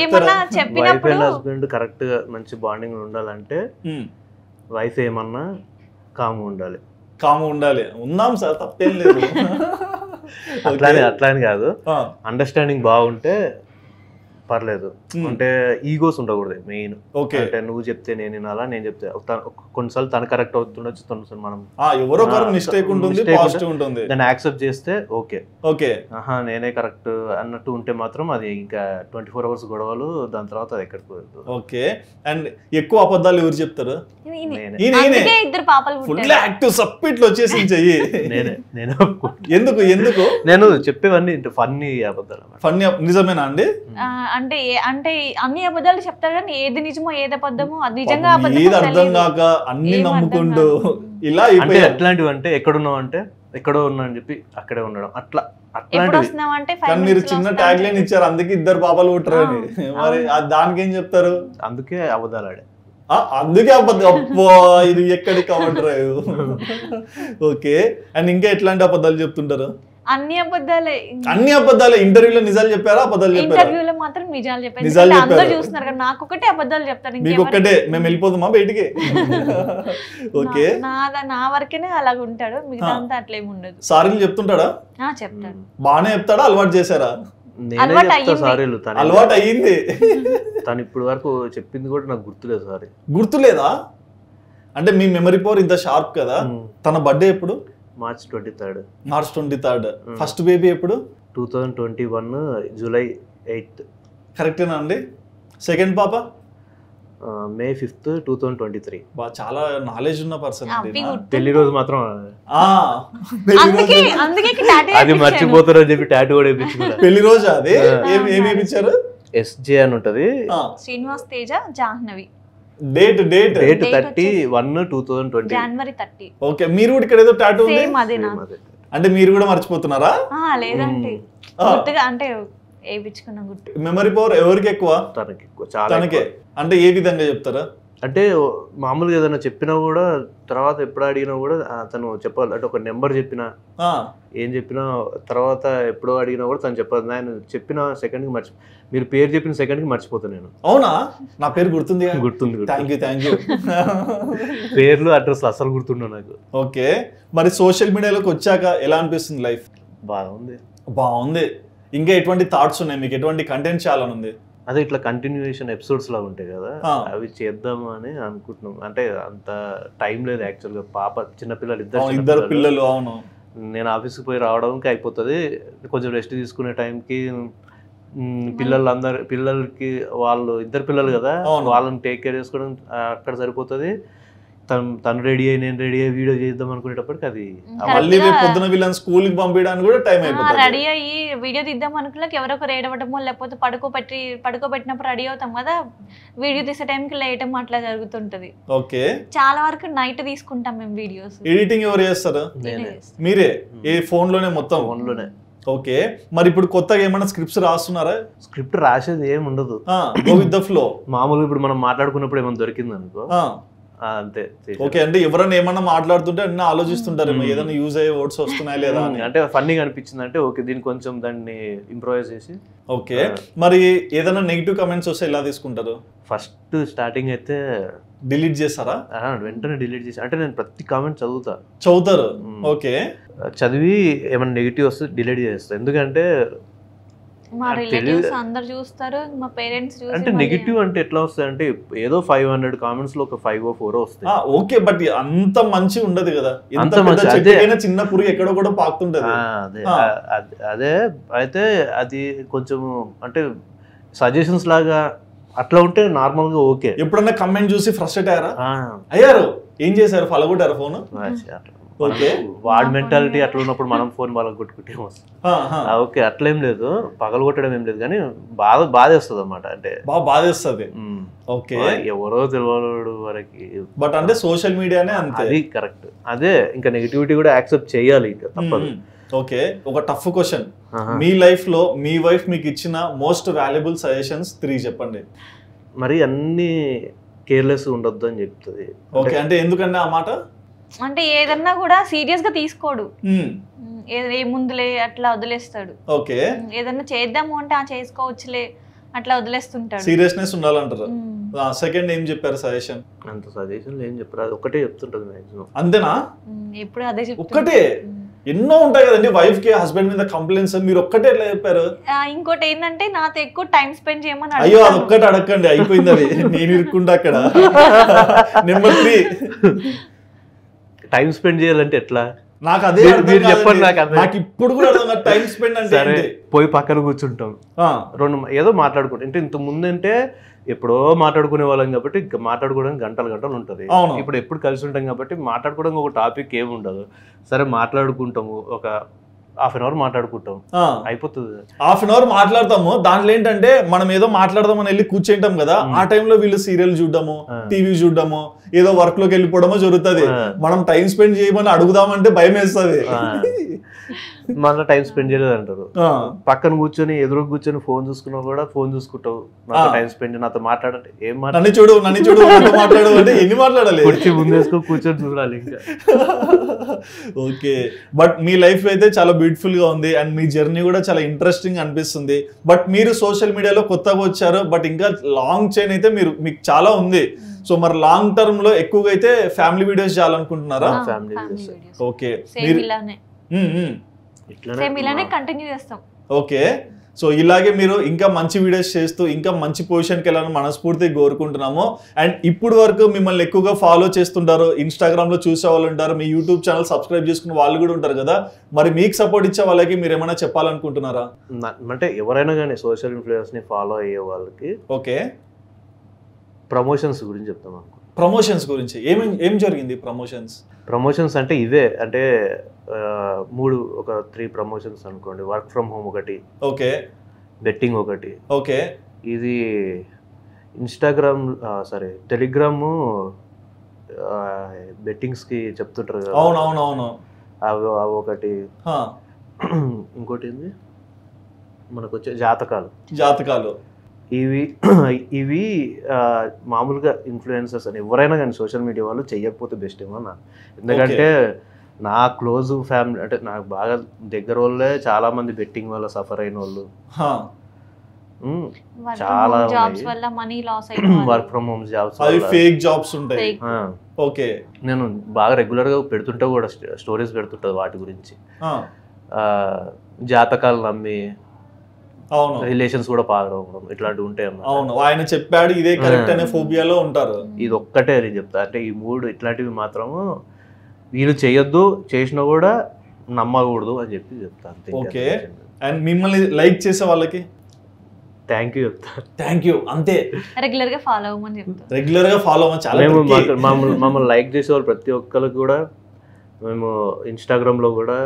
ఏమన్నా చెప్పినప్పుడు హస్బెండ్ కరెక్ట్ గా మంచి బాండింగ్ ఉండాలంటే వైఫ్ ఏమన్నా కాము ఉండాలి. ఉందాం సార్, తప్పేం లేదు. అట్లానే కాదు, అండర్స్టాండింగ్ బాగుంటే పర్లేదు. అంటే ఈగోస్ ఉండకూడదు మెయిన్. అంటే నువ్వు చెప్తే నేను వినాలా, నేను చెప్తే కొన్నిసార్లు తను కరెక్ట్ అవుతుండొచ్చు, మనం ఎవరో మిస్టేక్ ఉంటుంది, పాజిటివ్ ఉంటుంది, దాన్ని యాక్సెప్ట్ చేస్తే ఓకే నేనే కరెక్ట్ అన్నట్టు ఉంటే మాత్రం అది ఇంకా 24 hours గొడవలు, దాని తర్వాత అది ఎక్కడికి పోదు. ఓకే. అండ్ ఎక్కువ అబద్ధాలు ఎవరు చెప్తారు? ఇద్దరు పాపలు ఫుల్ యాక్టివ్ సప్పిట్లో వచ్చేసి చెయ్యి. ఎందుకు నేను చెప్పేవన్నీ ఫన్నీ అబద్ధాలు. ఫన్నీ నిజమేనా అండి? అంటే అన్ని అబద్ధాలు చెప్తారు కానీ ఏది నిజమో ఏది అబద్ధమో అది నిజంగా అర్థం కాక అన్ని నమ్ముకుంటూ ఇలా అంటే ఎట్లాంటివి అంటే ఎక్కడున్నావు అంటే ఎక్కడో ఉన్నా అని చెప్పి అక్కడే ఉండడం అట్లా అట్లాంటివి. మీరు చిన్న ట్యాగ్ లైన్ ఇచ్చారు, అందుకే ఇద్దరు పాపలు పుట్టరు అని. మరి దానికి ఏం చెప్తారు? అందుకే అబద్ధాలు ఆడే, అందుకే అబద్ధం. ఇది ఎక్కడికి కవర్డ్రావు. ఓకే. అండ్ ఇంకా ఎట్లాంటి అబద్ధాలు చెప్తుంటారు? అన్ని అబద్ధాలే. ఇంటర్వ్యూలో నిజాలు చెప్పారా, అబద్ధాలు చెప్పారా? ఇంటర్వ్యూలో మాత్రం నిజాలు చెప్పారు. అందరూ చూస్తున్నారు కదా, నాకు ఒకటే అబద్ధాలు చెప్తారు. మీకు ఒక్కటే, మేము వెళ్ళిపోదామా బయటికి? ఓకే. నా వరకేనే అలాగ ఉంటాడు, మిగతా అంతా అట్లేం ఉండదు. సారీలు చెప్తుంటాడా? చెప్తాడు. బాగానే చెప్తాడా? అలవాటు చేశారా? అలవాటు అయ్యింది. తను ఇప్పుడు వరకు చెప్పింది కూడా నాకు గుర్తులేదు. సారీ గుర్తులేదా? అంటే మీ మెమరీ పవర్ ఇంత షార్ప్ కదా. తన బర్త్డే ఎప్పుడు? March 23rd. ఫస్ట్ బేబీ ఎప్పుడు? 2021 July 8th. కరెక్టేనా అండి? సెకండ్ పాప May 5th 2023. చాలా నాలెడ్జ్ ఉన్న పర్సన్. పెళ్లి రోజు మాత్రం అది మర్చిపోతారని చెప్పి టాటూ కూడా వేయించుకున్నారు. పెళ్లి రోజు అది ఏమి వేయించారు? SJ అని ఉంటది, శ్రీనివాస్ తేజ జాహ్నవి. డేట్ 31/2020 జనవరి 30. ఓకే. మీరు కూడా ఇక్కడ ఏదో టాటూ ఉంది అంటే మీరు కూడా మర్చిపోతున్నారా? లేదండి, గుర్తుగా అంటే ఏపించుకున్నా గుర్తు. మెమరీ పవర్ ఎవరికి ఎక్కువ? తనకి ఎక్కువ, చాలా. తనకే అంటే ఏ విధంగా చెప్తారా? అంటే మామూలుగా ఏదైనా చెప్పినా కూడా తర్వాత ఎప్పుడు అడిగినా కూడా తను చెప్పాలి. అంటే ఒక నెంబర్ చెప్పినా ఏం చెప్పినా తర్వాత ఎప్పుడో అడిగినా కూడా తను చెప్పాలి. నేను చెప్పిన సెకండ్కి మీరు పేరు చెప్పిన సెకండ్కి మర్చిపోతాను నేను. అవునా? నా పేరు గుర్తుంది. గుర్తుంది. Thank you. పేర్లు అడ్రస్ అసలు గుర్తుండవు నాకు. ఓకే. మరి సోషల్ మీడియాలోకి వచ్చాక ఎలా అనిపిస్తుంది లైఫ్? బాగుంది. ఇంకా ఎటువంటి థాట్స్ ఉన్నాయి మీకు? ఎటువంటి కంటెంట్ చేయాలని ఉంది? అదే ఇట్లా కంటిన్యూయేషన్ ఎపిసోడ్స్ లాగా ఉంటాయి కదా, అవి చేద్దాము అని అనుకుంటున్నాం. అంటే అంత టైం లేదు యాక్చువల్గా. పాప చిన్నపిల్లలు, ఇద్దరు పిల్లలు. అవును. నేను ఆఫీస్కి పోయి రావడానికి అయిపోతుంది, కొంచెం రెస్ట్ తీసుకునే టైంకి పిల్లలకి వాళ్ళు ఇద్దరు పిల్లలు కదా, వాళ్ళని టేక్ కేర్ చేసుకోవడం అక్కడ సరిపోతుంది. తను రెడీ అయ్యి నేను రెడీ అయ్యి వీడియో చేద్దాం అనుకునేటప్పటికి అది మళ్ళీ పొద్దున వీళ్ళని స్కూల్ కి పంపించడానికి కూడా టైం అయిపోతుంది. రెడీ అయ్యి వీడియో తీద్దాం అనుకున్నాక ఎవరొకరు ఏడవటమో లేకపోతే పడుకోబెట్టినప్పుడు రెడీ అవుతాం కదా, వీడియో తీసే టైంకి లేయటం అట్లా జరుగుతుంటది. ఓకే. చాలా వరకు నైట్ తీసుకుంటాం మేము వీడియోస్. ఎడిటింగ్ ఎవరు చేస్తారు? మీరే? ఏ ఫోన్ లోనే? మొత్తం ఫోన్ లోనే. ఓకే. మరి ఇప్పుడు కొత్తగా ఏమైనా స్క్రిప్ట్స్ రాస్తున్నారా? స్క్రిప్ట్ రాసేది ఏమి ఉండదు, గో విత్ ద ఫ్లో. మామూలుగా ఇప్పుడు మనం మాట్లాడుకున్నప్పుడు ఏమైనా దొరికింది అనుకో అంతే. ఓకే. అంటే ఎవరైనా ఏమన్నా మాట్లాడుతుంటే అన్నీ ఆలోచిస్తుంటారు, ఏదైనా యూజ్ అయ్యే వర్డ్స్ వస్తున్నాయా లేదా అని. అంటే ఫన్నీగా అనిపించింది అంటే ఓకే, దీన్ని కొంచెం దాన్ని ఇంప్రూవైజ్ చేసి. ఓకే. మరి ఏదైనా నెగిటివ్ కమెంట్స్ వస్తే ఎలా తీసుకుంటారు? ఫస్ట్ స్టార్టింగ్ అయితే డిలీట్ చేస్తారా? వెంటనే డిలీట్ చేసి, అంటే నేను ప్రతి కామెంట్ చదువుతారు. ఓకే. చదివి ఏమైనా నెగిటివ్ వస్తే డిలీట్ చేస్తా. ఎందుకంటే మా రిలేటివ్స్ అందరూ చూస్తారు, మా పేరెంట్స్ చూస్తారు. అంటే నెగిటివ్ అంటే ఎట్లా వస్తాయి అంటే ఏదో 500 కామెంట్స్ లో ఒక 5 or 4 వస్తాయి. ఓకే. బట్ అంత మంచి ఉండదు కదా, చిన్న పురుగు ఎక్కడో కూడా పాకుతుంటది. అదే అయితే అది కొంచెం అంటే సజెషన్స్ లాగా అట్లా ఉంటే నార్మల్ గా ఓకే. ఎప్పుడన్నా కమెంట్ చూసి ఫ్రస్ట్రేట్ అయ్యారు? ఏం చేశారు? ఫలగొట్టారు ఫోన్? వాడి మెంటాలిటీ అట్లా ఉన్నప్పుడు మనం ఫోన్ వాళ్ళకి కొట్టుకుంటే ఓకే, అట్లేం లేదు, పగలు కొట్టడం ఏం లేదు, కానీ బాధేస్తుంది అన్నమాట. అంటే బాధేస్తుంది. ఓకే. ఎవరో తెలియడు వరకు. బట్ అంటే సోషల్ మీడియానే అంతే. అది కరెక్ట్. అదే ఇంకా నెగిటివిటీ కూడా యాక్సెప్ట్ చేయాలి, ఇంకా తప్పదు. ఓకే. ఒక టఫ్ క్వశ్చన్. మీ లైఫ్ లో మీ వైఫ్ మీకు ఇచ్చిన మోస్ట్ వాల్యుబుల్ సజెషన్స్ 3 చెప్పండి. మరి అన్ని కేర్లెస్ ఉండొద్దు అని చెప్తుంది. ఓకే. అంటే ఎందుకంటే ఆ మాట అంటే ఏదన్నా కూడా సీరియస్ గా తీసుకోడు, ఏముందులే అట్లా వదిలేస్తాడు. ఓకే, ఏదన్నా చేద్దాము అంటే చేసుకోవచ్చులే అట్లా వదిలేస్తుంటాడు. సీరియస్నెస్ ఉండాలంటారు. సెకండ్ ఏం చెప్పారు సజెషన్? అంత సజెషన్ ఏం చెప్పారు, అది ఒకటే చెప్తుంటది మాక్సిమం. అంతేనా? ఎప్పుడు అదే చెప్తాను. ఒక్కటే? ఎన్నో ఉంటాయి కదండి వైఫ్ కి హస్బెండ్ మీద కంప్లైంట్స్, మీరు ఒక్కటే ఎట్లా చెప్పారు? ఇంకోటి ఏంటంటే నాతో ఎక్కువ టైం స్పెండ్ చేయమని. అయ్యో అది ఒక్కటి అడగండి, అయిపోయింది అది, నేను ఇరుక్కుంటా అక్కడ. నెంబర్ 3 టైం స్పెండ్ చేయాలంటే ఎట్లా? నాకు అదే మీరు చెప్పండి. నాకు ఇప్పుడు కూడా అర్థం కాదు టైం స్పెండ్ అంటే. పోయి పక్కన కూర్చుంటాం, ఏదో మాట్లాడుకుంటాం. అంటే ఇంత ముందు అంటే ఎప్పుడో మాట్లాడుకునే వాళ్ళం కాబట్టి మాట్లాడుకోవడానికి గంటలు గంటలు ఉంటుంది. ఇప్పుడు ఎప్పుడు కలిసి ఉంటాం కాబట్టి మాట్లాడుకోవడానికి ఒక టాపిక్ ఏమి ఉండదు. సరే మాట్లాడుకుంటాము, ఒక హాఫ్ అన్ అవర్ మాట్లాడుకుంటాం, అయిపోతుంది. హాఫ్ అన్ అవర్ మాట్లాడతాము, దాంట్లో ఏంటంటే మనం ఏదో మాట్లాడదామని వెళ్ళి కూర్చుంటాం కదా, ఆ టైంలో వీళ్ళు సీరియల్ చూడడము, టీవీ చూడడము, ఏదో వర్క్ లోకి వెళ్ళిపోవడమో జరుగుతుంది. మనం టైం స్పెండ్ చేయమని అడుగుదామంటే భయం వేస్తుంది. మళ్ళీ టైం స్పెండ్ చేయలేదు అంటారు. పక్కన కూర్చొని ఎదురు కూర్చొని ఫోన్ చూసుకున్నా కూడా ఫోన్ చూసుకుంటావు, నాతో టైం స్పెండ్, నాతో మాట్లాడంటే ఏం నన్ను చూడు మాట్లాడు అంటే ఎన్ని మాట్లాడాలి? ముందేసుకో కూర్చొని చూడాలి ఇంకా. ఓకే, బట్ మీ లైఫ్ అయితే చాలా బ్యూటిఫుల్ గా ఉంది అండ్ మీ జర్నీ కూడా చాలా ఇంట్రెస్టింగ్ అనిపిస్తుంది. బట్ మీరు సోషల్ మీడియాలో కొత్తగా వచ్చారు, బట్ ఇంకా లాంగ్ చైన్ అయితే మీకు చాలా ఉంది. సో మరి లాంగ్ టర్మ్ లో ఎక్కువగా అయితే ఫ్యామిలీ వీడియోస్ చేయాలనుకుంటున్నారా? ఓకే, కంటిన్యూ చేస్తాం. ఓకే, సో ఇలాగే మీరు ఇంకా మంచి వీడియోస్ చేస్తూ ఇంకా మంచి పొజిషన్కి వెళ్ళాలని మనస్ఫూర్తిగా కోరుకుంటున్నాము. అండ్ ఇప్పుడు వరకు మిమ్మల్ని ఎక్కువగా ఫాలో చేస్తుంటారు, ఇన్స్టాగ్రామ్ లో చూసే వాళ్ళు ఉంటారు, మీ యూట్యూబ్ ఛానల్ సబ్స్క్రైబ్ చేసుకునే వాళ్ళు కూడా ఉంటారు కదా, మరి మీకు సపోర్ట్ ఇచ్చే వాళ్ళకి మీరు ఏమైనా చెప్పాలనుకుంటున్నారా? అంటే ఎవరైనా కానీ సోషల్ ఇన్ఫ్లుయెన్స్ ని ఫాలో అయ్యే వాళ్ళకి ఓకే ప్రమోషన్స్ గురించి చెప్తాం. ప్రమోషన్స్ గురించి ఏం జరిగింది? ప్రమోషన్స్ అంటే ఇవే, అంటే 3 ప్రమోషన్స్ అనుకోండి. వర్క్ ఫ్రమ్ హోమ్ ఒకటి, ఓకే, బెట్టింగ్ ఒకటి, ఓకే, ఇది ఇన్స్టాగ్రామ్ టెలిగ్రామ్ బెట్టింగ్స్ కి చెప్తుంటారు కదా. అవునవునవును, అవి ఒకటి. ఇంకోటి ఏంది మనకు వచ్చే జాతకాలు. ఇవి మామూలుగా ఇన్ఫ్లుయెన్సర్స్ అని ఎవరైనా కానీ సోషల్ మీడియా వాళ్ళు చెయ్యకపోతే బెస్ట్ ఏమో నా. ఎందుకంటే నా క్లోజ్ ఫ్యామిలీ అంటే నాకు బాగా దగ్గర వాళ్ళే చాలా మంది బెట్టింగ్ వల్ల సఫర్ అయిన వాళ్ళు చాలా, work from home jobs, fake jobs ఉంటాయి. ఓకే, నేను బాగా రెగ్యులర్ గా పెడుతుంటా కూడా, స్టోరీస్ పెడుతుంటా వాటి గురించి. జాతకాలు నమ్మి రిలేషన్స్ కూడా పాడవడం ఇట్లాంటివి ఉంటాయి. అవును, ఆయన చెప్పాడు ఇదే కరెక్ట్ అనే ఫోబియాలో ఉంటారు. ఇది ఒక్కటే నేను చెప్తా, అంటే ఈ 3 ఇట్లాంటివి మాత్రము వీళ్ళు చేయొద్దు, చేసినా కూడా నమ్మకూడదు అని చెప్పి చెప్తాను. ఓకే, అండ్ మిమ్మల్ని లైక్ చేసే వాళ్ళకి థ్యాంక్ యూ చెప్తా. థ్యాంక్ యూ, అంతే. రెగ్యులర్ గా ఫాలో అవ్వమని చెప్తా. రెగ్యులర్ గా ఫాలో అవ్వమని చాలా. మమ్మల్ని లైక్ చేసే వాళ్ళు ప్రతి ఒక్కరికి కూడా మేము ఇన్స్టాగ్రామ్లో కూడా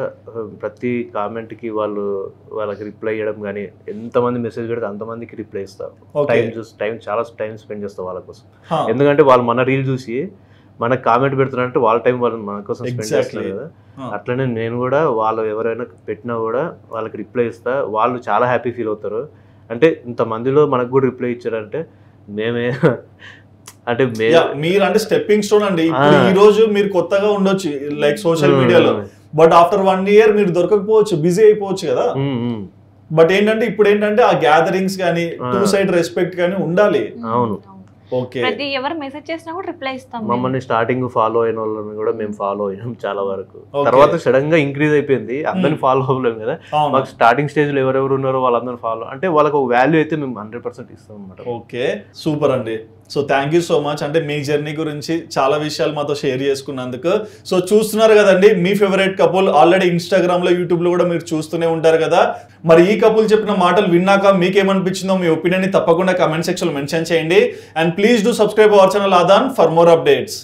ప్రతి కామెంట్కి వాళ్ళకి రిప్లై చేయడం కానీ, ఎంతమంది మెసేజ్ పెడితే అంతమందికి రిప్లై ఇస్తాం. చాలా టైం స్పెండ్ చేస్తాం వాళ్ళ కోసం. ఎందుకంటే వాళ్ళు మన రీల్ చూసి మనకు కామెంట్ పెడుతున్నారంటే వాళ్ళ టైం వాళ్ళు మన కోసం స్పెండ్ చేస్తున్నారు కదా. అట్లనే నేను కూడా వాళ్ళు ఎవరైనా పెట్టినా కూడా వాళ్ళకి రిప్లై ఇస్తా. వాళ్ళు చాలా హ్యాపీ ఫీల్ అవుతారు. అంటే ఇంతమందిలో మనకు కూడా రిప్లై ఇచ్చారంటే మేమే అంటే మీరు అంటే స్టెప్పింగ్ స్టోన్ అండి. ఈ రోజు మీరు కొత్తగా ఉండొచ్చు లైక్ సోషల్ మీడియాలో, బట్ ఆఫ్టర్ 1 year మీరు దొరకకపోవచ్చు, బిజీ అయిపోవచ్చు కదా. బట్ ఏంటంటే ఇప్పుడు ఏంటంటే ఆ గ్యాదరింగ్స్ కానీ 2 side రెస్పెక్ట్ కానీ ఉండాలి. అవును, ఓకే. ప్రతి ఎవరు మెసేజ్ చేసినా కూడా రిప్లై ఇస్తాం. మమ్మల్ని స్టార్టింగ్ ఫాలో అయిన వాళ్ళని కూడా మేము ఫాలో అయ్యాం చాలా వరకు. తర్వాత సడన్ గా ఇంక్రీజ్ అయిపోయింది, అందరిని ఫాలో అవ్వలేము కదా. మాకు స్టార్టింగ్ స్టేజ్ లో ఎవరెవరు ఉన్నారో వాళ్ళందరూ ఫాలో, అంటే వాళ్ళకి ఒక వాల్యూ అయితే మేము 100% ఇస్తాం అన్నమాట. ఓకే, సూపర్ అండి. So thank you so much, అంటే మీ జర్నీ గురించి చాలా విషయాలు మాతో షేర్ చేసుకున్నందుకు. సో చూస్తున్నారు కదండి, మీ ఫేవరెట్ కపుల్ ఆల్రెడీ ఇన్స్టాగ్రామ్ లో యూట్యూబ్ లో కూడా మీరు చూస్తూనే ఉంటారు కదా. మరి ఈ కపుల్ చెప్పిన మాటలు విన్నాక మీకేమనిపించిందో మీ ఒపీనియన్ ని తప్పకుండా కమెంట్ సెక్షన్ లో మెన్షన్ చేయండి. And please do subscribe our channel Aadhan for more updates.